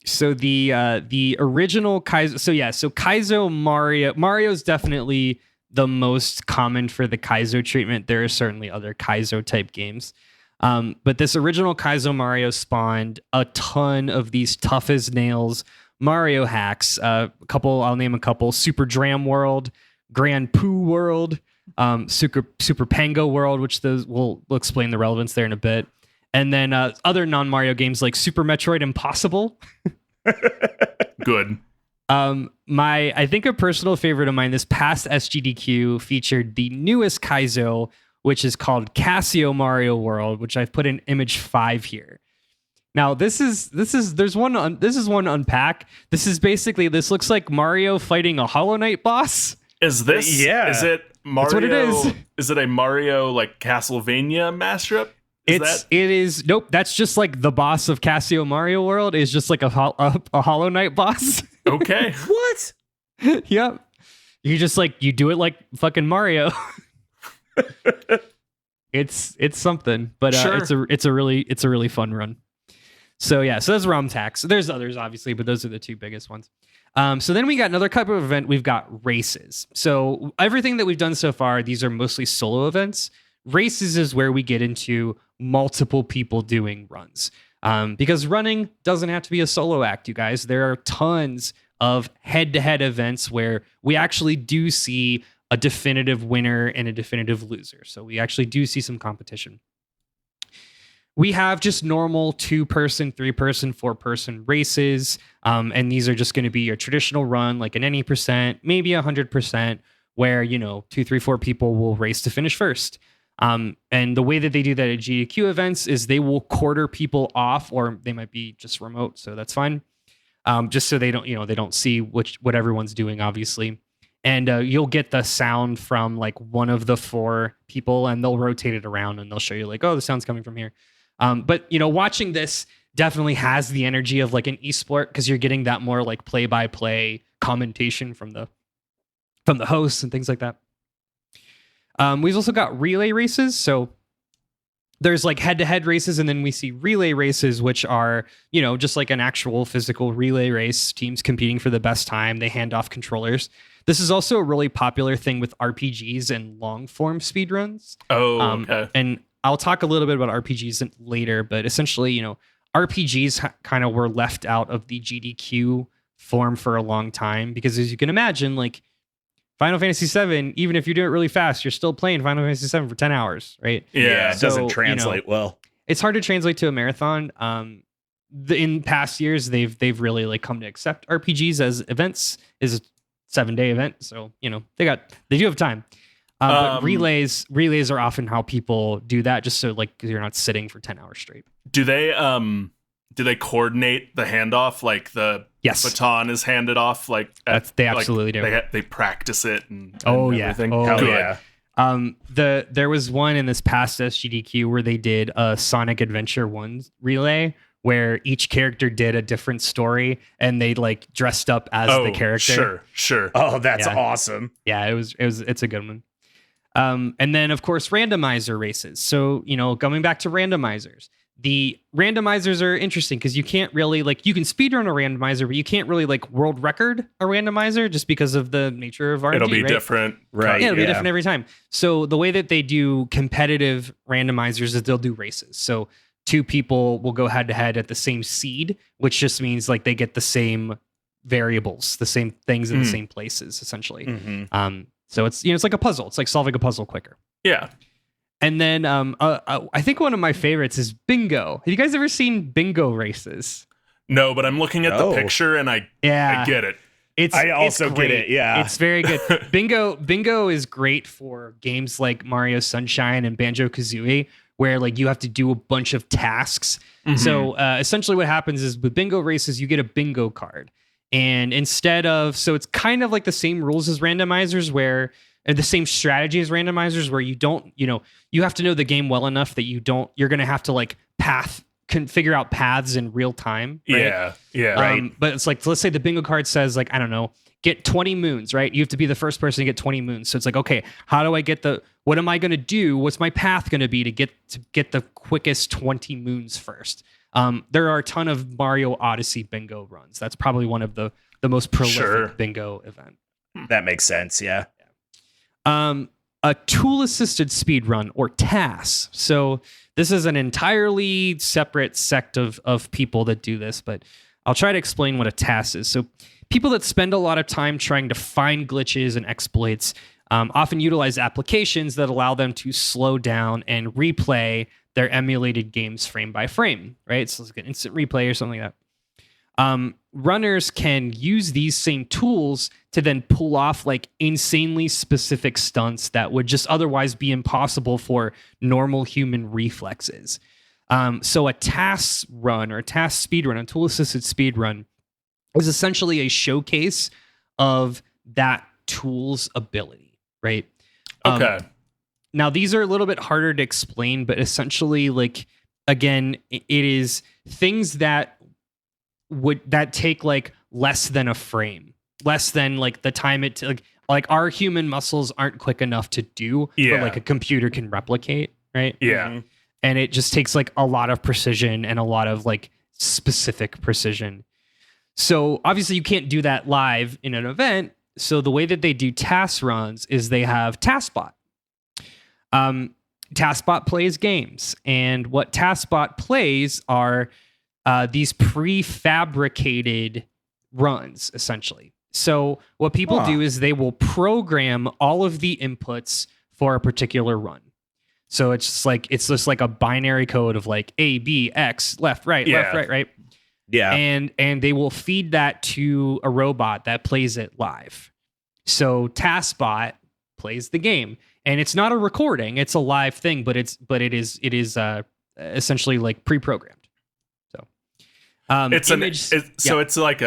So the original Kaizo. So Kaizo Mario's definitely the most common for the Kaizo treatment. There are certainly other Kaizo type games. But this original Kaizo Mario spawned a ton of these tough as nails Mario hacks. I'll name a couple: Super Dram World, Grand Poo World, Super Pango World, which we'll explain the relevance there in a bit. And then other non-Mario games like Super Metroid Impossible. Good. I think a personal favorite of mine this past SGDQ featured the newest Kaizo, which is called Casio Mario World, which I've put in image 5 here. Now this is one to unpack. This looks like Mario fighting a Hollow Knight boss. Is this? Yeah. Is it Mario? That's what it is. Is it a Mario like Castlevania mashup? It is. Nope. That's just like the boss of Casio Mario World is just like a Hollow Knight boss. Okay. What? Yep. You just you do it like fucking Mario. It's something, but Sure. it's a really fun run. So yeah, so that's ROM tax. There's others obviously, but those are the two biggest ones. So then we got another type of event. We've got races. So everything that we've done so far, these are mostly solo events. Races is where we get into multiple people doing runs. Because running doesn't have to be a solo act, you guys. There are tons of head-to-head events where we actually do see a definitive winner and a definitive loser. So we actually do see some competition. We have just normal 2-person, 3-person, 4-person races. And these are just going to be your traditional run, like an any percent, maybe 100%, where, 2, 3, 4 people will race to finish first. And the way that they do that at GDQ events is they will quarter people off, or they might be just remote, so that's fine. Just so they don't see what everyone's doing, obviously. And you'll get the sound from like one of the 4 people, and they'll rotate it around and they'll show you like, oh, the sound's coming from here. But watching this definitely has the energy of like an esport, because you're getting that more like play-by-play commentation from the hosts and things like that. We've also got relay races. So there's like head-to-head races, and then we see relay races, which are, just like an actual physical relay race, teams competing for the best time. They hand off controllers. This is also a really popular thing with RPGs and long-form speedruns. Oh, okay. And I'll talk a little bit about RPGs later, but essentially, RPGs kind of were left out of the GDQ form for a long time, because as you can imagine, like Final Fantasy VII, even if you do it really fast, you're still playing Final Fantasy VII for 10 hours, right? Yeah, it doesn't translate well. It's hard to translate to a marathon. In past years, they've really like come to accept RPGs as events. Is a 7-day event, so they do have time. But relays are often how people do that, just so like you're not sitting for 10 hours straight. Do they coordinate the handoff, like the baton is handed off, like they absolutely do. They practice it and everything. Oh Hell yeah. There was one in this past SGDQ where they did a Sonic Adventure 1 relay where each character did a different story, and they like dressed up as the character. Sure. Oh, that's awesome. Yeah, it's a good one. And then of course randomizer races. So, going back to randomizers, the randomizers are interesting because you can't really you can speedrun a randomizer, but you can't really world record a randomizer just because of the nature of RNG. It'll be right? different. Right. Yeah, it'll be different every time. So the way that they do competitive randomizers is they'll do races. So 2 people will go head to head at the same seed, which just means like they get the same variables, the same things in the same places, essentially. Mm-hmm. So it's it's like a puzzle. It's like solving a puzzle quicker. Yeah. And then I think one of my favorites is bingo. Have you guys ever seen bingo races? No, but I'm looking at the picture and I get it. I also get it. Yeah, it's very good. Bingo is great for games like Mario Sunshine and Banjo-Kazooie, where you have to do a bunch of tasks. Mm-hmm. So essentially what happens is with bingo races, you get a bingo card. And instead of, so it's kind of like the same rules as randomizers where, and the same strategy as randomizers where you don't, you have to know the game well enough that you're going to have to figure out paths in real time. Right? Yeah. Right. But it's let's say the bingo card says I don't know, get 20 moons, right? You have to be the first person to get 20 moons. So it's okay, how do I get what am I going to do? What's my path going to be to get the quickest 20 moons first? There are a ton of Mario Odyssey bingo runs. That's probably one of the most prolific bingo event. That makes sense. Yeah. A tool-assisted speedrun, or TAS. So this is an entirely separate sect of people that do this, but I'll try to explain what a TAS is. So people that spend a lot of time trying to find glitches and exploits often utilize applications that allow them to slow down and replay their emulated games frame by frame, right? So it's like an instant replay or something like that. Runners can use these same tools to then pull off insanely specific stunts that would just otherwise be impossible for normal human reflexes. So a TAS run or a TAS speedrun, a tool-assisted speedrun, is essentially a showcase of that tool's ability, right? Okay. Now, these are a little bit harder to explain, but essentially, again, it is things that take less than a frame, less than the time it like our human muscles aren't quick enough to do, but like a computer can replicate, right? Yeah. And it just takes like a lot of precision and a lot of like specific precision. So obviously you can't do that live in an event. So the way that they do task runs is they have TaskBot. TaskBot plays games, and what TaskBot plays are these prefabricated runs, essentially. So what people do is they will program all of the inputs for a particular run. So it's just like a binary code of like A, B, X, left, right, left, right, right. Yeah. And they will feed that to a robot that plays it live. So TaskBot plays the game. And it's not a recording, it's a live thing, but it is essentially like pre-programmed. So it's like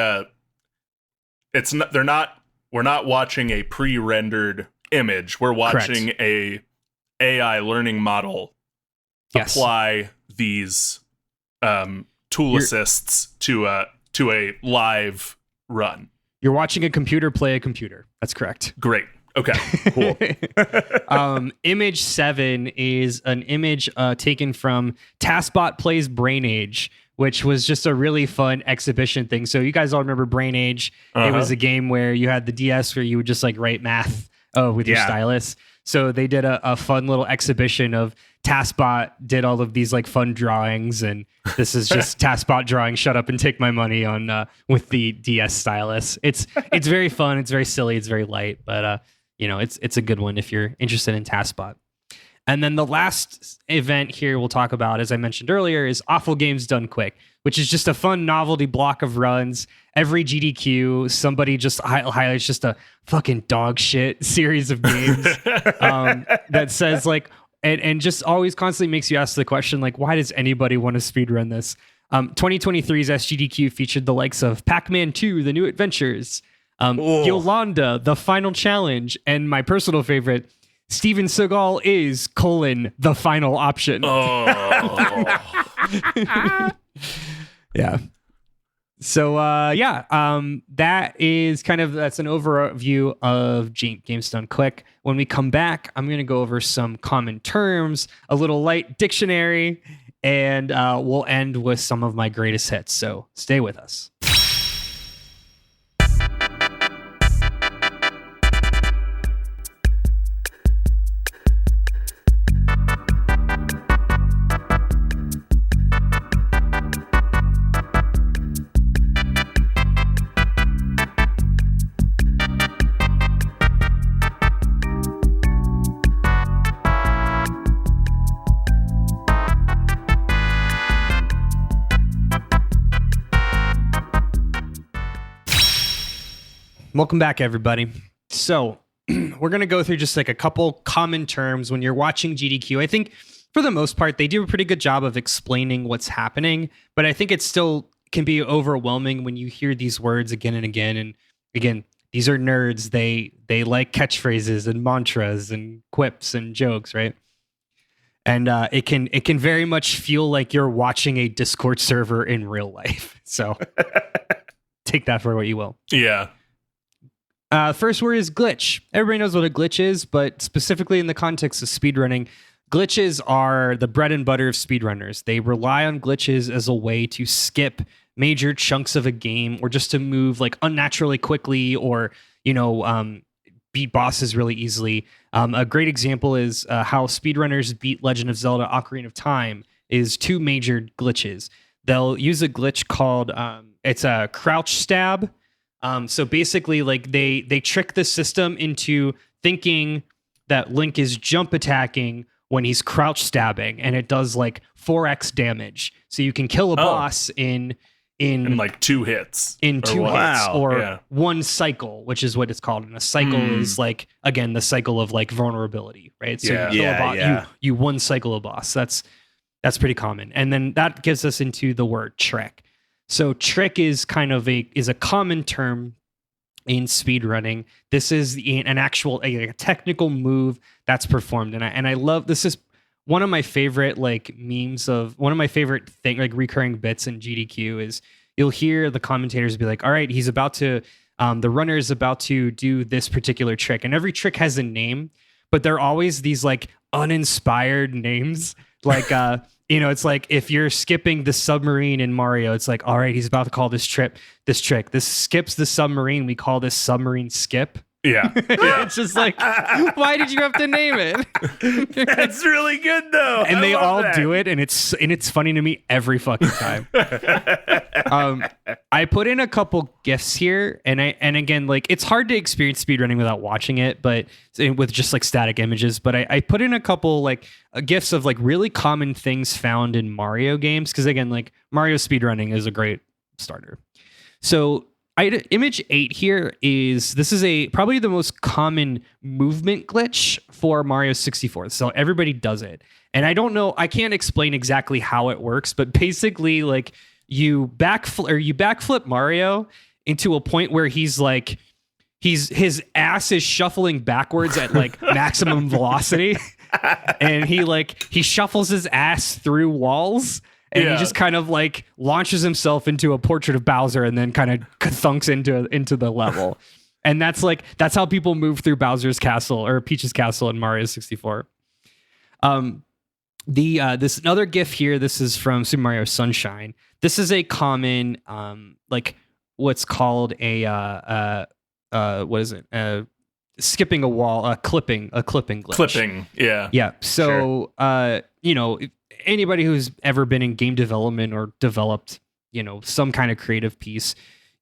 it's not we're not watching a pre-rendered image. We're watching a AI learning model apply these tool assists to a live run. You're watching a computer play a computer. That's correct. Great. Okay, cool. Image 7 is an image taken from TaskBot Plays Brain Age, which was just a really fun exhibition thing. So you guys all remember Brain Age. It was a game where you had the DS where you would just like write math with your stylus. So they did a fun little exhibition of TaskBot did all of these like fun drawings, and this is just TaskBot drawing "Shut up and take my money" on with the DS stylus. It's very fun. It's very silly. It's very light, but it's a good one if you're interested in TaskBot. And then the last event here we'll talk about, as I mentioned earlier, is Awful Games Done Quick, which is just a fun novelty block of runs. Every GDQ, somebody just highlights just a fucking dog shit series of games that says like, and just always constantly makes you ask the question, like, why does anybody want to speedrun this? 2023's SGDQ featured the likes of Pac-Man 2, The New Adventures, Yolanda, The Final Challenge, and my personal favorite, Steven Seagal is the final option. Yeah. So that is that's an overview of Games Done Quick. When we come back, I'm going to go over some common terms, a little light dictionary, and we'll end with some of my greatest hits. So stay with us. Welcome back, everybody. So we're going to go through just like a couple common terms when you're watching GDQ. I think for the most part, they do a pretty good job of explaining what's happening, but I think it still can be overwhelming when you hear these words again and again. And again, these are nerds. They like catchphrases and mantras and quips and jokes, right? And it can very much feel like you're watching a Discord server in real life. So take that for what you will. Yeah. First word is glitch. Everybody knows what a glitch is, but specifically in the context of speedrunning, glitches are the bread and butter of speedrunners. They rely on glitches as a way to skip major chunks of a game or just to move like unnaturally quickly or, beat bosses really easily. A great example is how speedrunners beat Legend of Zelda Ocarina of Time is two major glitches. They'll use a glitch called, it's a crouch stab. So basically, like they trick the system into thinking that Link is jump attacking when he's crouch stabbing, and it does like 4x damage. So you can kill a boss in like 2 hits. In 2 hits or one cycle, which is what it's called. And a cycle is like, again, the cycle of like vulnerability, right? So you kill a boss, you one cycle a boss. That's pretty common. And then that gives us into the word trick. So trick is kind of a common term in speedrunning. This is an actual a technical move that's performed, and I love this. Is one of my favorite like memes of one of my favorite recurring bits in GDQ is you'll hear the commentators be like, "All right, he's about to the runner is about to do this particular trick, and every trick has a name, but they're always these like uninspired names. Like, it's like if you're skipping the submarine in Mario, it's like, all right, he's about to call this trick. This skips the submarine. We call this submarine skip. Yeah. It's just like, why did you have to name it? That's really good though. And they all that. do it, and it's funny to me every fucking time. I put in a couple GIFs here, and again, like, it's hard to experience speedrunning without watching it, but with just like static images. But I put in a couple like GIFs of like really common things found in Mario games, because again, like, Mario speedrunning is a great starter. So image 8 here this is probably the most common movement glitch for Mario 64. So everybody does it. And I can't explain exactly how it works, but basically like you backflip Mario into a point where his ass is shuffling backwards at like maximum velocity. And he shuffles his ass through walls. And he just kind of like launches himself into a portrait of Bowser and then kind of thunks into the level. And that's how people move through Bowser's castle or Peach's castle in Mario 64. This another GIF here. This is from Super Mario Sunshine. This is a common like what's called a what is it? Skipping a wall, a clipping glitch. Clipping, yeah. Yeah. So anybody who's ever been in game development or developed, some kind of creative piece,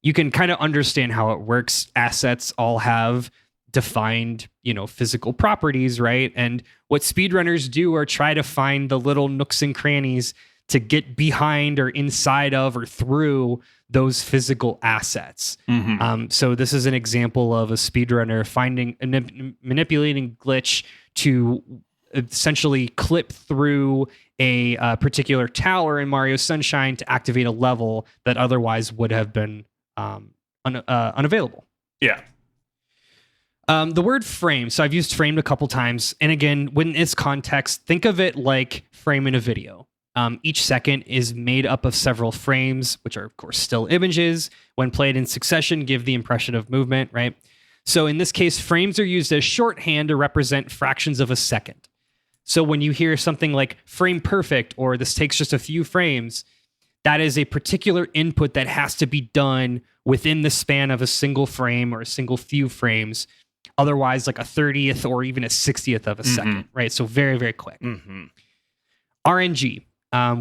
you can kind of understand how it works. Assets all have defined, physical properties, right? And what speedrunners do are try to find the little nooks and crannies to get behind or inside of or through those physical assets. Mm-hmm. So this is an example of a speedrunner finding manipulating glitch to essentially clip through a particular tower in Mario Sunshine to activate a level that otherwise would have been unavailable. Yeah. The word frame. So I've used framed a couple times. And again, when it's context, think of it like frame in a video. Each second is made up of several frames, which are, of course, still images. When played in succession, give the impression of movement, right? So in this case, frames are used as shorthand to represent fractions of a second. So when you hear something like frame perfect or this takes just a few frames, that is a particular input that has to be done within the span of a single frame or a single few frames. Otherwise, like a 30th or even a 60th of a second, right? So very, very quick. Mm-hmm. RNG.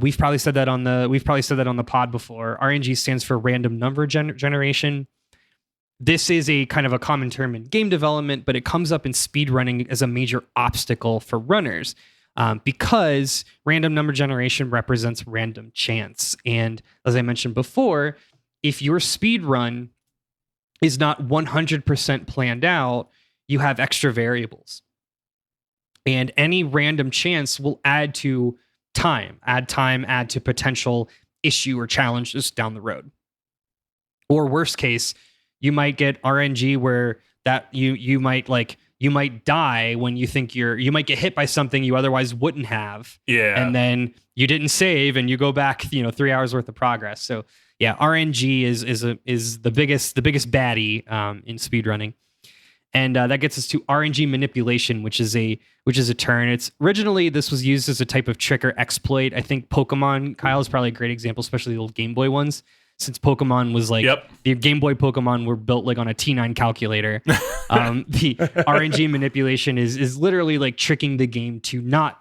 We've probably said that on the pod before. RNG stands for random number generation. This is a kind of a common term in game development, but it comes up in speedrunning as a major obstacle for runners because random number generation represents random chance. And as I mentioned before, if your speedrun is not 100% planned out, you have extra variables. And any random chance will add to add to potential issue or challenges down the road. Or worst case, you might get RNG where that you might die when you might get hit by something you otherwise wouldn't have. Yeah. And then you didn't save and you go back, 3 hours worth of progress. So yeah, RNG is the biggest baddie in speedrunning. And that gets us to RNG manipulation, which is a term. It's originally this was used as a type of trick or exploit. I think Pokemon, Kyle, is probably a great example, especially the old Game Boy ones. Since Pokemon was like the Game Boy Pokemon were built like on a T9 calculator. The RNG manipulation is literally like tricking the game to not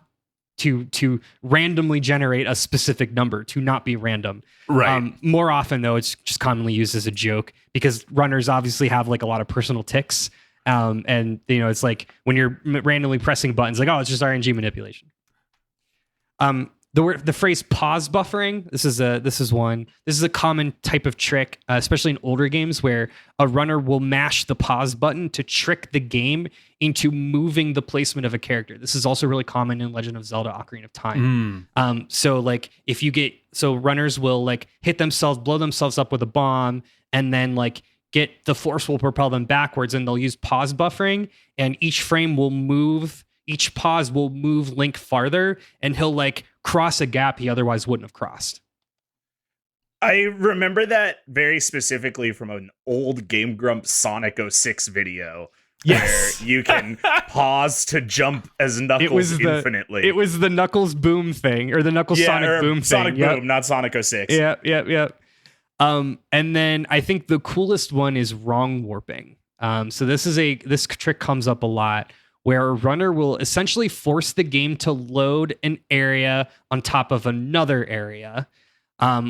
to randomly generate a specific number, to not be random. Right. More often though, it's just commonly used as a joke because runners obviously have like a lot of personal tics. And it's like when you're randomly pressing buttons, like, oh, it's just RNG manipulation. The phrase pause buffering. This is a common type of trick, especially in older games, where a runner will mash the pause button to trick the game into moving the placement of a character. This is also really common in Legend of Zelda: Ocarina of Time. So like runners will like blow themselves up with a bomb, and then like get the force will propel them backwards, and they'll use pause buffering, and each pause will move Link farther, and he'll like cross a gap he otherwise wouldn't have crossed. I remember that very specifically from an old Game Grumps Sonic 06 video. Yes. Where you can pause to jump as Knuckles infinitely. It was the Knuckles Boom thing, or the Knuckles Sonic Boom Sonic thing. Boom, not Sonic 06. Yep. And then I think the coolest one is wrong warping. So this trick comes up a lot, where a runner will essentially force the game to load an area on top of another area,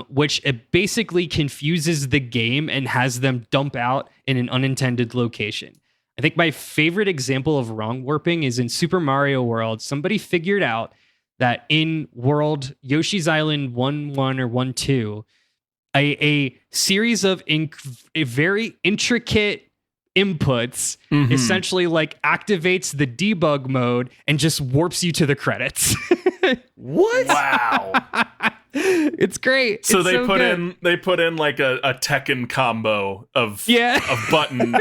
which it basically confuses the game and has them dump out in an unintended location. I think my favorite example of wrong warping is in Super Mario World. Somebody figured out that in World Yoshi's Island 1-1 or 1-2, a series of very intricate inputs essentially like activates the debug mode and just warps you to the credits. What? Wow. It's great. So it's they put in like a Tekken combo of button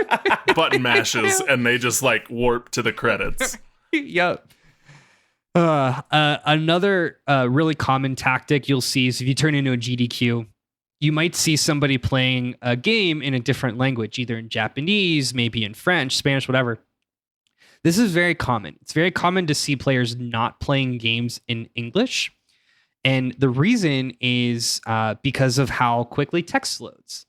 mashes, and they just like warp to the credits. Yep. Another really common tactic you'll see is if you turn into a GDQ, you might see somebody playing a game in a different language, either in Japanese, maybe in French, Spanish, whatever. This is very common. It's very common to see players not playing games in English. And the reason is because of how quickly text loads.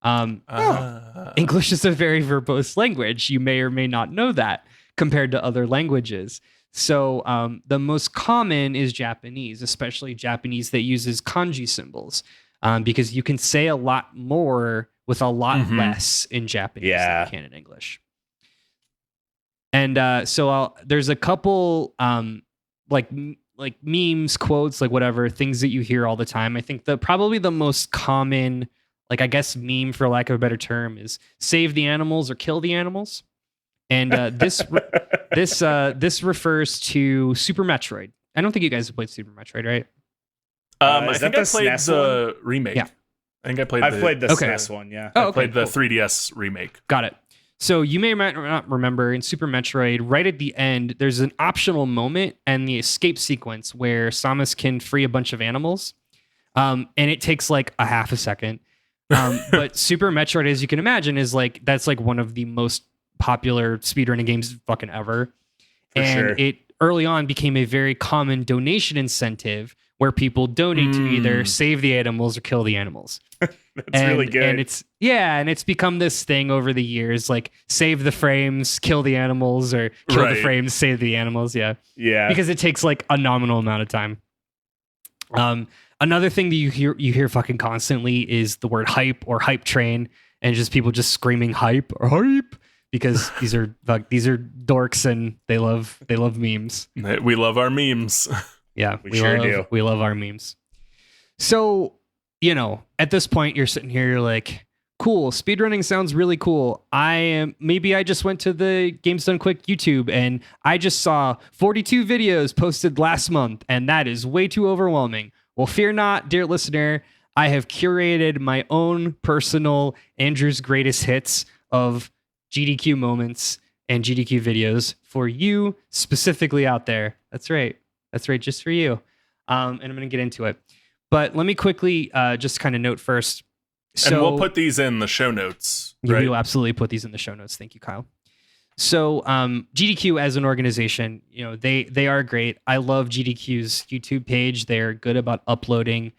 English is a very verbose language. You may or may not know that compared to other languages. So the most common is Japanese, especially Japanese that uses kanji symbols, because you can say a lot more with a lot less in Japanese than you can in English. And there's a couple like memes, quotes, like whatever, things that you hear all the time. I think probably the most common, like I guess meme for lack of a better term, is save the animals or kill the animals. And this refers to Super Metroid. I don't think you guys have played Super Metroid, right? I think I played the remake. Yeah. I think I played played the SNES one, yeah. I played the 3DS remake. Got it. So you may or may not remember in Super Metroid, right at the end, there's an optional moment and the escape sequence where Samus can free a bunch of animals. And it takes like a half a second. But Super Metroid, as you can imagine, is that's one of the most popular speedrunning games fucking ever. It early on became a very common donation incentive where people donate to either save the animals or kill the animals. That's really good. And it's become this thing over the years, like save the frames, kill the animals, or kill the frames, save the animals. Yeah. Because it takes like a nominal amount of time. Another thing that you hear fucking constantly is the word hype or hype train, and just people just screaming hype or hype, because these are dorks and they love memes. We love our memes. Yeah, we sure do. We love our memes. So, at this point, you're sitting here, you're like, cool, speedrunning sounds really cool. Maybe I just went to the Games Done Quick YouTube and I just saw 42 videos posted last month, and that is way too overwhelming. Well, fear not, dear listener. I have curated my own personal Andrew's Greatest Hits of GDQ moments and GDQ videos for you specifically out there. That's right, just for you. And I'm going to get into it. But let me quickly just kind of note first. And we'll put these in the show notes. Right? We will absolutely put these in the show notes. Thank you, Kyle. So GDQ as an organization, they are great. I love GDQ's YouTube page. They're good about uploading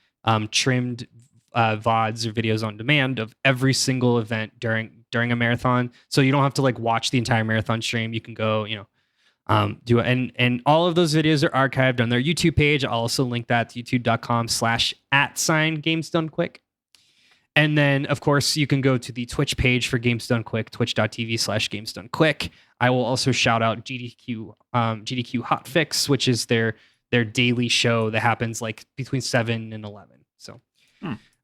trimmed VODs or videos on demand of every single event during a marathon. So you don't have to watch the entire marathon stream. You can go, do it. And all of those videos are archived on their YouTube page. I'll also link that to youtube.com/@GamesDoneQuick. And then, of course, you can go to the Twitch page for Games Done Quick, twitch.tv/GamesDoneQuick. I will also shout out GDQ Hotfix, which is their daily show that happens between 7 and 11. So,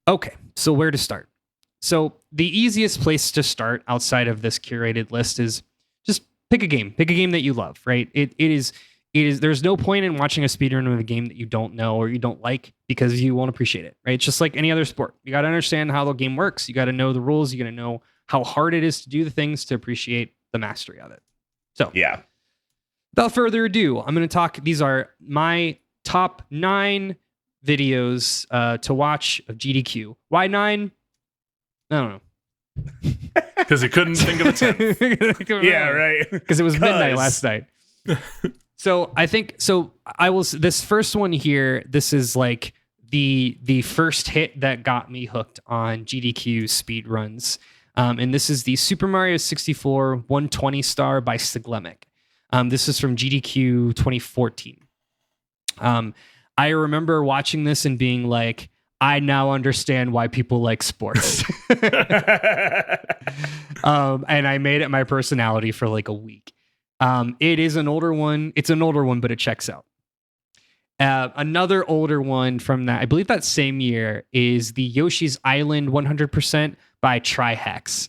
Okay, so where to start? So the easiest place to start outside of this curated list is just pick a game that you love, right? It is there's no point in watching a speedrun of a game that you don't know or you don't like, because you won't appreciate it, right? It's just like any other sport. You got to understand how the game works. You got to know the rules. You got to know how hard it is to do the things to appreciate the mastery of it. So yeah, without further ado, I'm going to talk. These are my top 9 videos to watch of GDQ. Why 9? I don't know. Because he couldn't think of a 10th. Yeah, right. Because it was midnight last night. So I think this first one here, this is like the first hit that got me hooked on GDQ speedruns. And this is the Super Mario 64 120 star by Siglemic. This is from GDQ 2014. I remember watching this and being like, I now understand why people like sports. And I made it my personality for like a week. It is an older one. It's an older one, but it checks out. Another older one from that, I believe that same year, is the Yoshi's Island 100% by Trihex.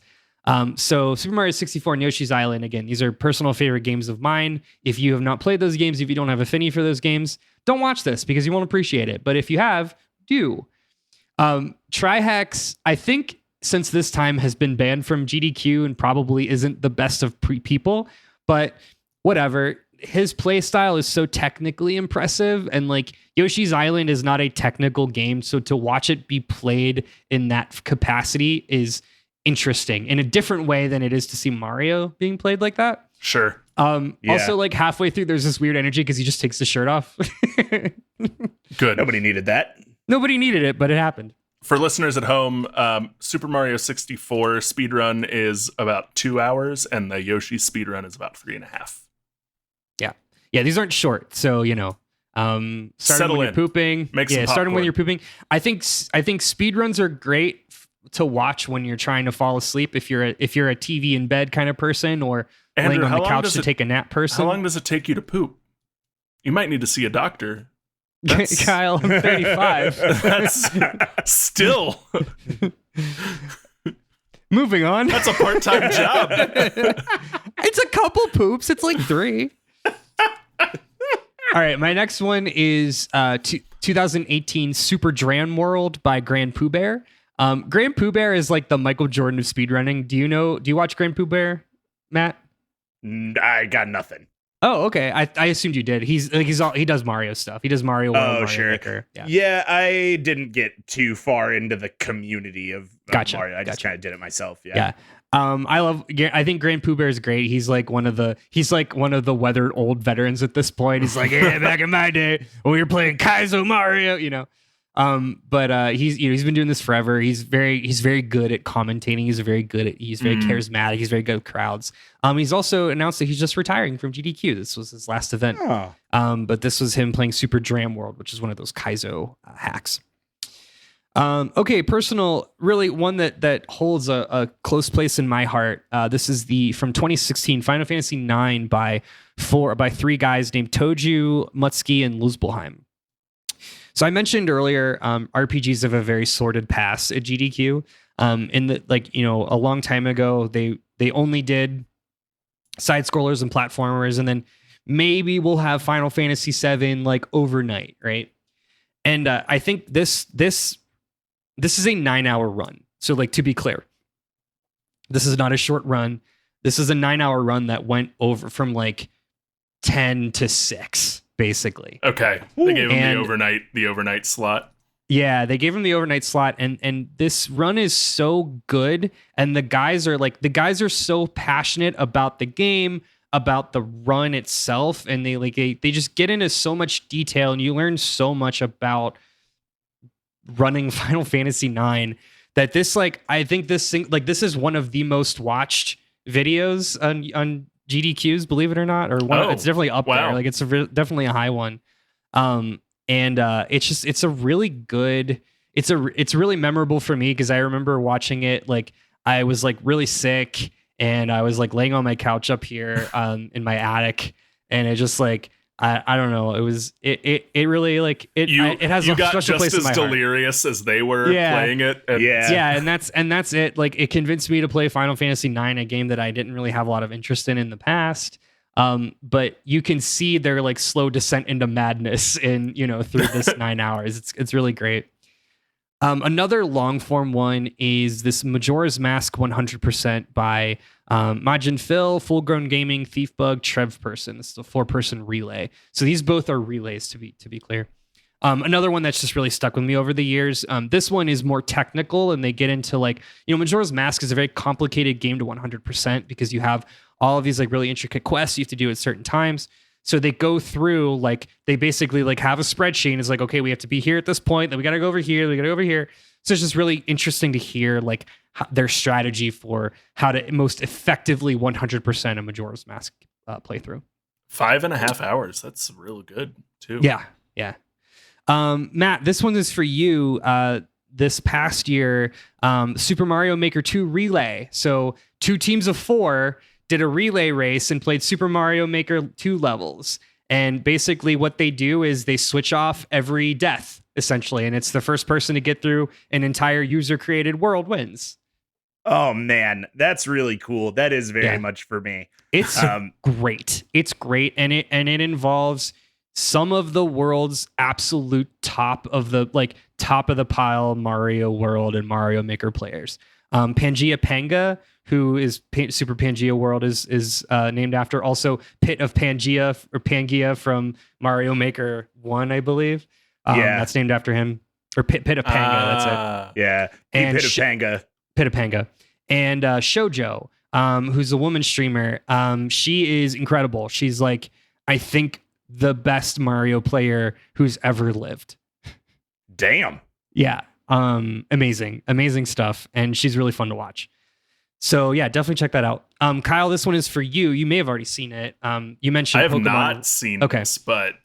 So Super Mario 64 and Yoshi's Island, again, these are personal favorite games of mine. If you have not played those games, if you don't have affinity for those games, don't watch this because you won't appreciate it. But if you have, do. Trihex, I think since this time has been banned from GDQ and probably isn't the best of people, but whatever. His play style is so technically impressive, and like Yoshi's Island is not a technical game, so to watch it be played in that capacity is interesting in a different way than it is to see Mario being played like that. Sure. Also, like halfway through, there's this weird energy because he just takes the shirt off. Good. Nobody needed that. Nobody needed it, but it happened. For listeners at home, Super Mario 64 speedrun is about 2 hours, and the Yoshi speedrun is about 3.5. Yeah, these aren't short, so starting Settle when in. you're pooping. Make some starting when popcorn. you're pooping. I think speedruns are great to watch when you're trying to fall asleep. If you're a TV in bed kind of person, or Andrew, laying on how the long couch does to it- take a nap person. How long does it take you to poop? You might need to see a doctor. Kyle, I'm 35. That's still. Moving on. That's a part-time job. It's a couple poops. It's like 3. All right, my next one is 2018 Super Dram World by Grand Pooh Bear. Grand Pooh Bear is like the Michael Jordan of speedrunning. Do you watch Grand Pooh Bear, Matt? I got nothing. Oh, okay. I assumed you did. He does Mario stuff. He does Mario World, Mario Sure. Maker. Yeah, I didn't get too far into the community of Gotcha, Mario. I just gotcha. kind of did it myself. Yeah. I think Grand Pooh Bear is great. He's like one of the weathered old veterans at this point. He's like, yeah, back in my day when we were playing Kaizo Mario, But he's been doing this forever. He's very good at commentating. He's very charismatic. He's very good at crowds. He's also announced that he's just retiring from GDQ. This was his last event. Oh. But this was him playing Super Dram World, which is one of those Kaizo hacks. Okay, personal, really one that holds a close place in my heart. This is from 2016 Final Fantasy IX by 3 guys named Toju, Mutsuki, and Luzbelheim. So I mentioned earlier, RPGs have a very sordid past at GDQ. A long time ago, they only did side scrollers and platformers, and then maybe we'll have Final Fantasy VII like overnight, right? And I think this is a 9-hour run. So like, to be clear, this is not a short run. This is a 9-hour run that went over from like 10 to 6, basically. Okay. They gave him the overnight slot. Yeah, they gave him the overnight slot, and this run is so good, and the guys are so passionate about the game, about the run itself, and they just get into so much detail, and you learn so much about running Final Fantasy IX that this, like, I think this is one of the most watched videos on GDQs, believe it or not, or one. It's definitely up there. Like, it's definitely a high one. It's a really good. It's really memorable for me because I remember watching it. Like, I was like really sick, and I was like laying on my couch up here in my attic, and it just like. I don't know. It really like it. It has a special place in my heart. You got just as delirious as they were playing it. And that's it. Like, it convinced me to play Final Fantasy IX, a game that I didn't really have a lot of interest in the past. But you can see their like slow descent into madness through this 9 hours. It's really great. Another long form one is this Majora's Mask 100% by Majin Phil, Full Grown Gaming, Thiefbug, Trev Person. This is a 4-person relay. So these both are relays, to be clear. Another one that's just really stuck with me over the years. This one is more technical, and they get into like, Majora's Mask is a very complicated game to 100% because you have all of these like really intricate quests you have to do at certain times. So they go through like, they basically like have a spreadsheet and it's like, okay, we have to be here at this point, then we got to go over here, we got to go over here. So it's just really interesting to hear like their strategy for how to most effectively 100% a Majora's Mask playthrough. 5.5 hours. That's real good too. Yeah. Matt, this one is for you. This past year, Super Mario Maker 2 Relay. So 2 teams of 4 did a relay race and played Super Mario Maker 2 levels. And basically what they do is they switch off every death, essentially. And it's the first person to get through an entire user-created world wins. Oh, man. That's really cool. That is very much for me. It's great. It's great. And it involves some of the world's absolute top of the pile Mario World and Mario Maker players. Pangaea Panga, who is Super Pangaea World is named after. Also, Pit of Pangaea from Mario Maker 1, I believe. That's named after him. Or Pit of Panga, that's it. Yeah, and Pit of Panga. Pit of Panga. And Shoujo, who's a woman streamer. She is incredible. She's like, I think, the best Mario player who's ever lived. Damn. Yeah. Amazing stuff. And she's really fun to watch. So yeah, definitely check that out. Kyle, this one is for you. You may have already seen it. You mentioned I have Pokemon. not seen this, but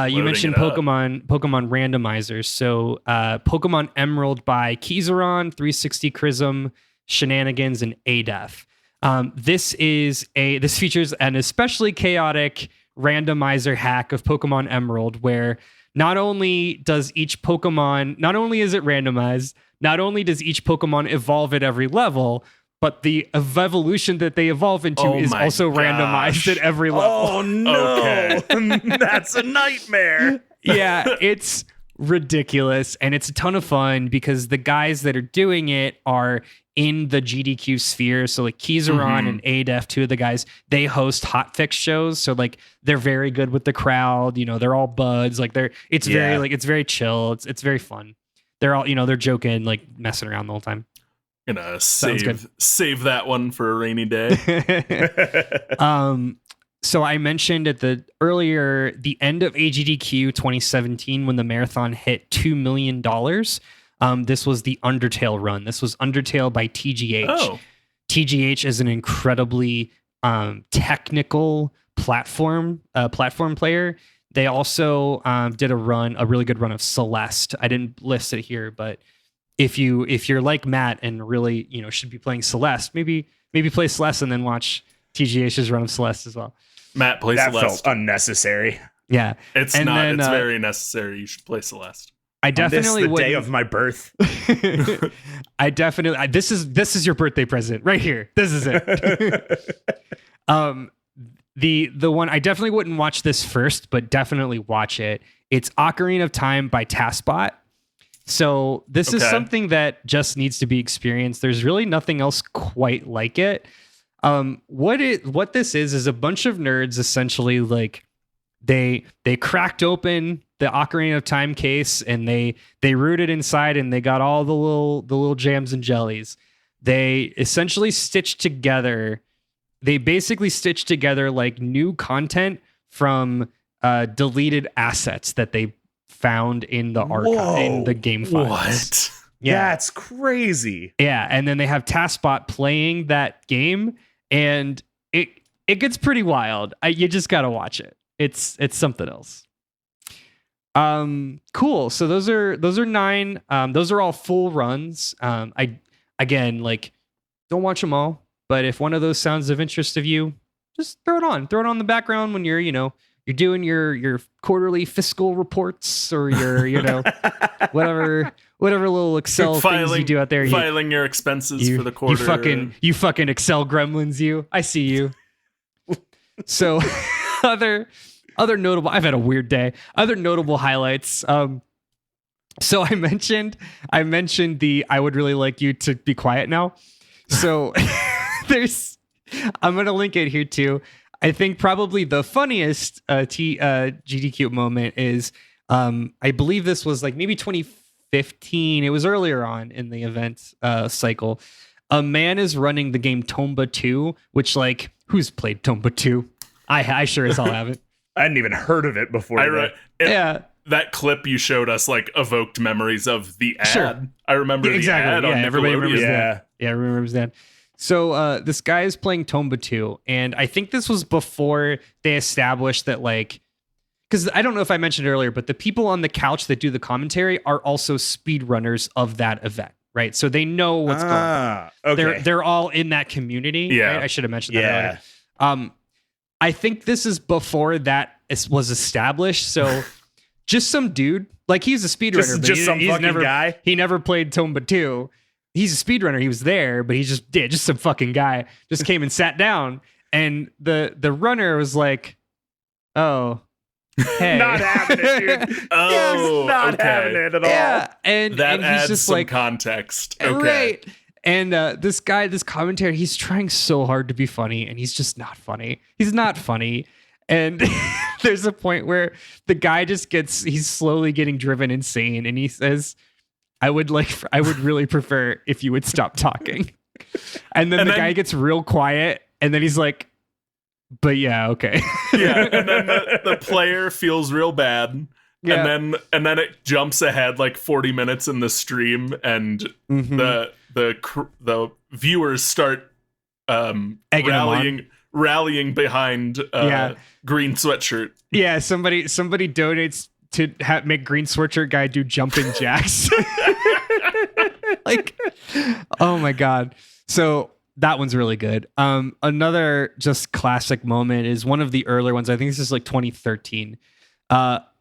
you mentioned Pokemon randomizers. So Pokemon Emerald by Kizaron, 360 Chrism, Shenanigans, and Adef. This features an especially chaotic randomizer hack of Pokemon Emerald, where not only is it randomized, not only does each Pokemon evolve at every level, but the evolution that they evolve into is also randomized at every level. Oh no. Okay. That's a nightmare. Yeah, it's ridiculous, and it's a ton of fun because the guys that are doing it are in the GDQ sphere. So like Kizaron and Adef, 2 of the guys, they host hotfix shows. So like they're very good with the crowd. They're all buds. Like it's very chill. It's very fun. They're all, they're joking, like messing around the whole time. Gonna save that one for a rainy day. So I mentioned at the end of AGDQ 2017, when the marathon hit $2 million. This was the Undertale run. This was Undertale by TGH. Oh. TGH is an incredibly technical platform player. They also did a really good run of Celeste. I didn't list it here, but if you're like Matt and really should be playing Celeste, maybe play Celeste and then watch TGH's run of Celeste as well. Matt plays Celeste. That felt unnecessary. Yeah, it's not. It's very necessary. You should play Celeste. I definitely would. Day of my birth. I definitely. This is your birthday present right here. This is it. The one I definitely wouldn't watch this first, but definitely watch it. It's Ocarina of Time by Taskbot. So this is something that just needs to be experienced. There's really nothing else quite like it. What this is a bunch of nerds essentially, like they cracked open the Ocarina of Time case and they rooted inside and they got all the little jams and jellies. They essentially basically stitched together like new content from deleted assets that they found in the archive, in the game files. What? Yeah, that's crazy. Yeah, and then they have Taskbot playing that game, and it gets pretty wild. You just gotta watch it. It's something else. Cool. So those are 9. Those are all full runs. I again, like, don't watch them all, but if one of those sounds of interest of you, just throw it on in the background when you're doing your quarterly fiscal reports or your whatever little Excel things you do out there. Filing your expenses for the quarter. You fucking Excel gremlins, you. I see you. So other notable, I've had a weird day. Other notable highlights. So I mentioned I would really like you to be quiet now. So I'm going to link it here too. I think probably the funniest GDQ moment is I believe this was like maybe 2015. It was earlier on in the event cycle. A man is running the game Tomba 2, which like who's played Tomba 2? I sure as hell haven't. I hadn't even heard of it before. Yeah. That clip you showed us like evoked memories of the ad. Sure. I remember the ad on everybody remembers Nickelodeon. that. Yeah, everybody remembers that. So this guy is playing Tomba 2, and I think this was before they established that like, because I don't know if I mentioned earlier, but the people on the couch that do the commentary are also speedrunners of that event, right? So they know what's going on. Okay. They're all in that community. Yeah. Right? I should have mentioned that earlier. I think this is before that was established. So just some dude, like he's a speedrunner, just some fucking guy. He never played Tomba 2. He's a speedrunner. He was there, but he just some fucking guy just came and sat down. And the runner was like, "Oh, hey, not having it, dude. Not having it at all." Yeah, and That and he's adds just some like context. Okay. right. And this commentator, he's trying so hard to be funny, and he's just not funny. He's not funny. And there's a point where the guy he's slowly getting driven insane, and he says, I would really prefer if you would stop talking. And then the guy gets real quiet, and then he's like, but yeah, okay. Yeah, and then the player feels real bad. Yeah. And then it jumps ahead like 40 minutes in the stream, and the viewers start rallying behind green sweatshirt. Yeah, somebody donates to make green sweatshirt guy do jumping jacks. Like, oh my god. So that one's really good. Another just classic moment is one of the earlier ones. I think this is like 2013.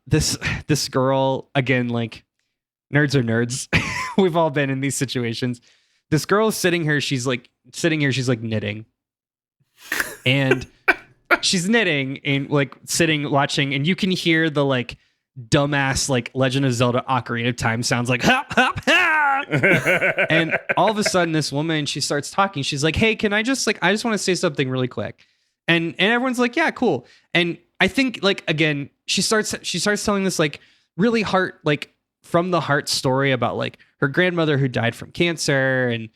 This girl, again, like nerds are nerds. We've all been in these situations. This girl is sitting here, she's like knitting. And she's knitting and like sitting watching, and you can hear the like dumbass like Legend of Zelda Ocarina of Time sounds like hop hop ha. And all of a sudden this woman, she starts talking. She's like, "Hey, can I just want to say something really quick." And everyone's like, "Yeah, cool." And I think like again, she starts telling this like really like from the heart story about like her grandmother who died from cancer, and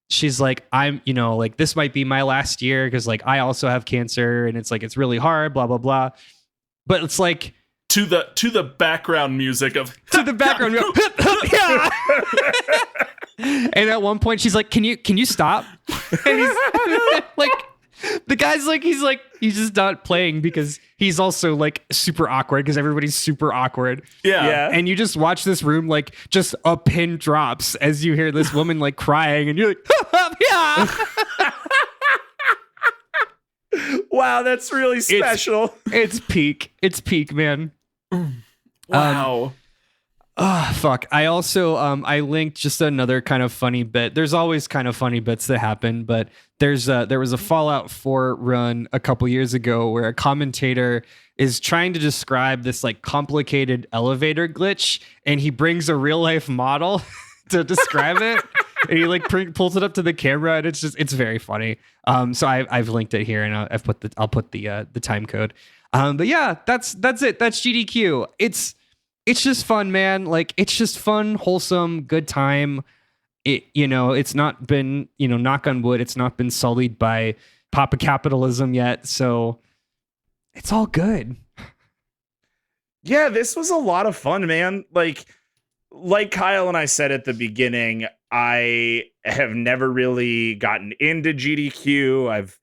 she's like, I'm, like this might be my last year because like I also have cancer, and it's like it's really hard, blah blah blah. But it's like to the background music of yeah. And at one point she's like, can you stop? And he's like, the guy's like, he's just not playing because he's also like super awkward because everybody's super awkward. Yeah. And you just watch this room, like just a pin drops as you hear this woman like crying, and you're like, yeah. Wow, that's really special. It's peak, man. Wow. Fuck. I also I linked just another kind of funny bit. There's always kind of funny bits that happen, but there was a Fallout 4 run a couple years ago where a commentator is trying to describe this like complicated elevator glitch, and he brings a real life model to describe it. And he like pulls it up to the camera, and it's very funny. So I've linked it here, and I'll put the time code. But yeah, that's it. That's GDQ. It's just fun, man. Like it's just fun, wholesome, good time. It's not been, knock on wood, it's not been sullied by Papa capitalism yet. So it's all good. Yeah, this was a lot of fun, man. Like Kyle and I said at the beginning, I have never really gotten into GDQ. I've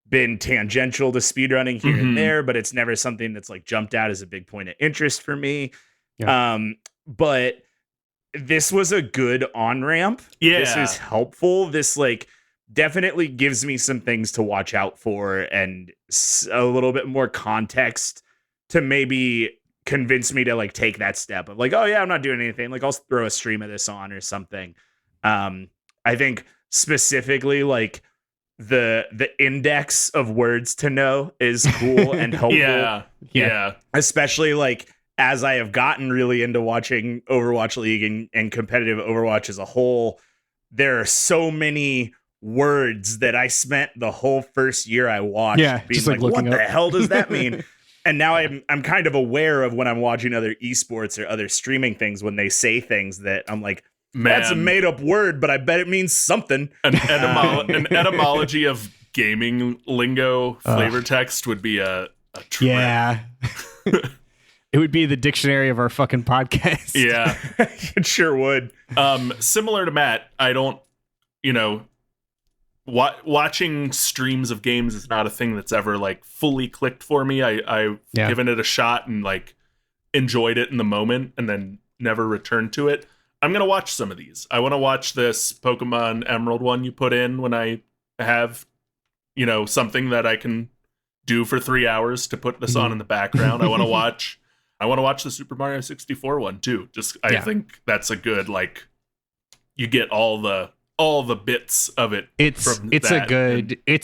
been tangential to speedrunning here and there, but it's never something that's like jumped out as a big point of interest for me. Yeah. But this was a good on-ramp. Yeah. This is helpful. This like definitely gives me some things to watch out for and a little bit more context to maybe convince me to like take that step of like, oh yeah, I'm not doing anything. Like I'll throw a stream of this on or something. I think specifically like the index of words to know is cool and helpful. Yeah. Especially like as I have gotten really into watching Overwatch League and competitive Overwatch as a whole, there are so many words that I spent the whole first year I watched being just like what looking the up. hell does that mean? And now I'm kind of aware of when I'm watching other esports or other streaming things when they say things that I'm like, that's a made up word, but I bet it means something. An etymology of gaming lingo flavor text would be a trip. Yeah. It would be the dictionary of our fucking podcast. Yeah. It sure would. Similar to Matt, I don't, watching streams of games is not a thing that's ever like fully clicked for me. I've given it a shot and like enjoyed it in the moment and then never returned to it. I'm going to watch some of these. I want to watch this Pokemon Emerald one you put in when I have, something that I can do for 3 hours to put this on in the background. I want to watch the Super Mario 64 one too. I think that's a good, like, you get all the bits of it. It's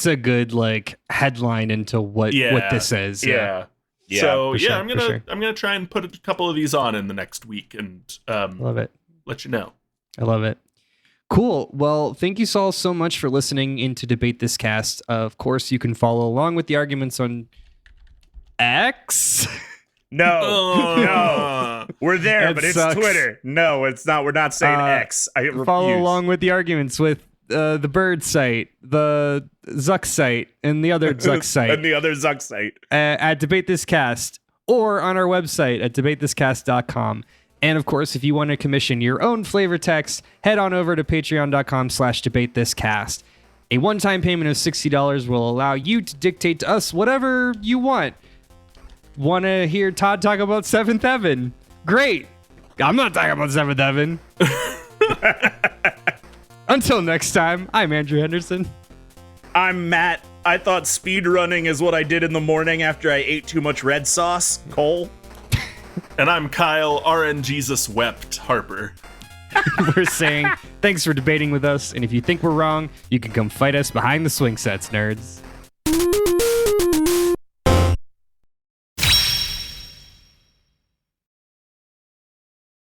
a good like headline into what this is. Yeah. So I'm gonna try and put a couple of these on in the next week and love it. Let you know. I love it. Cool. Well, thank you all so much for listening into Debate This Cast. Of course, you can follow along with the arguments on X. No, we're there, but it's sucks. Twitter. No, it's not. We're not saying X. I refuse. Follow along with the arguments with the Bird site, the Zuck site, and the other Zuck site. And the other Zuck site. At Debate This Cast, or on our website at debatethiscast.com. And of course, if you want to commission your own flavor text, head on over to patreon.com/debatethiscast. A one-time payment of $60 will allow you to dictate to us whatever you want. Want to hear Todd talk about Seventh Heaven? Great. I'm not talking about Seventh Heaven. Until next time, I'm Andrew Henderson. I'm Matt. I thought speedrunning is what I did in the morning after I ate too much red sauce. Cole. And I'm Kyle, RN Jesus Wept Harper. We're saying thanks for debating with us, and if you think we're wrong, you can come fight us behind the swing sets, nerds.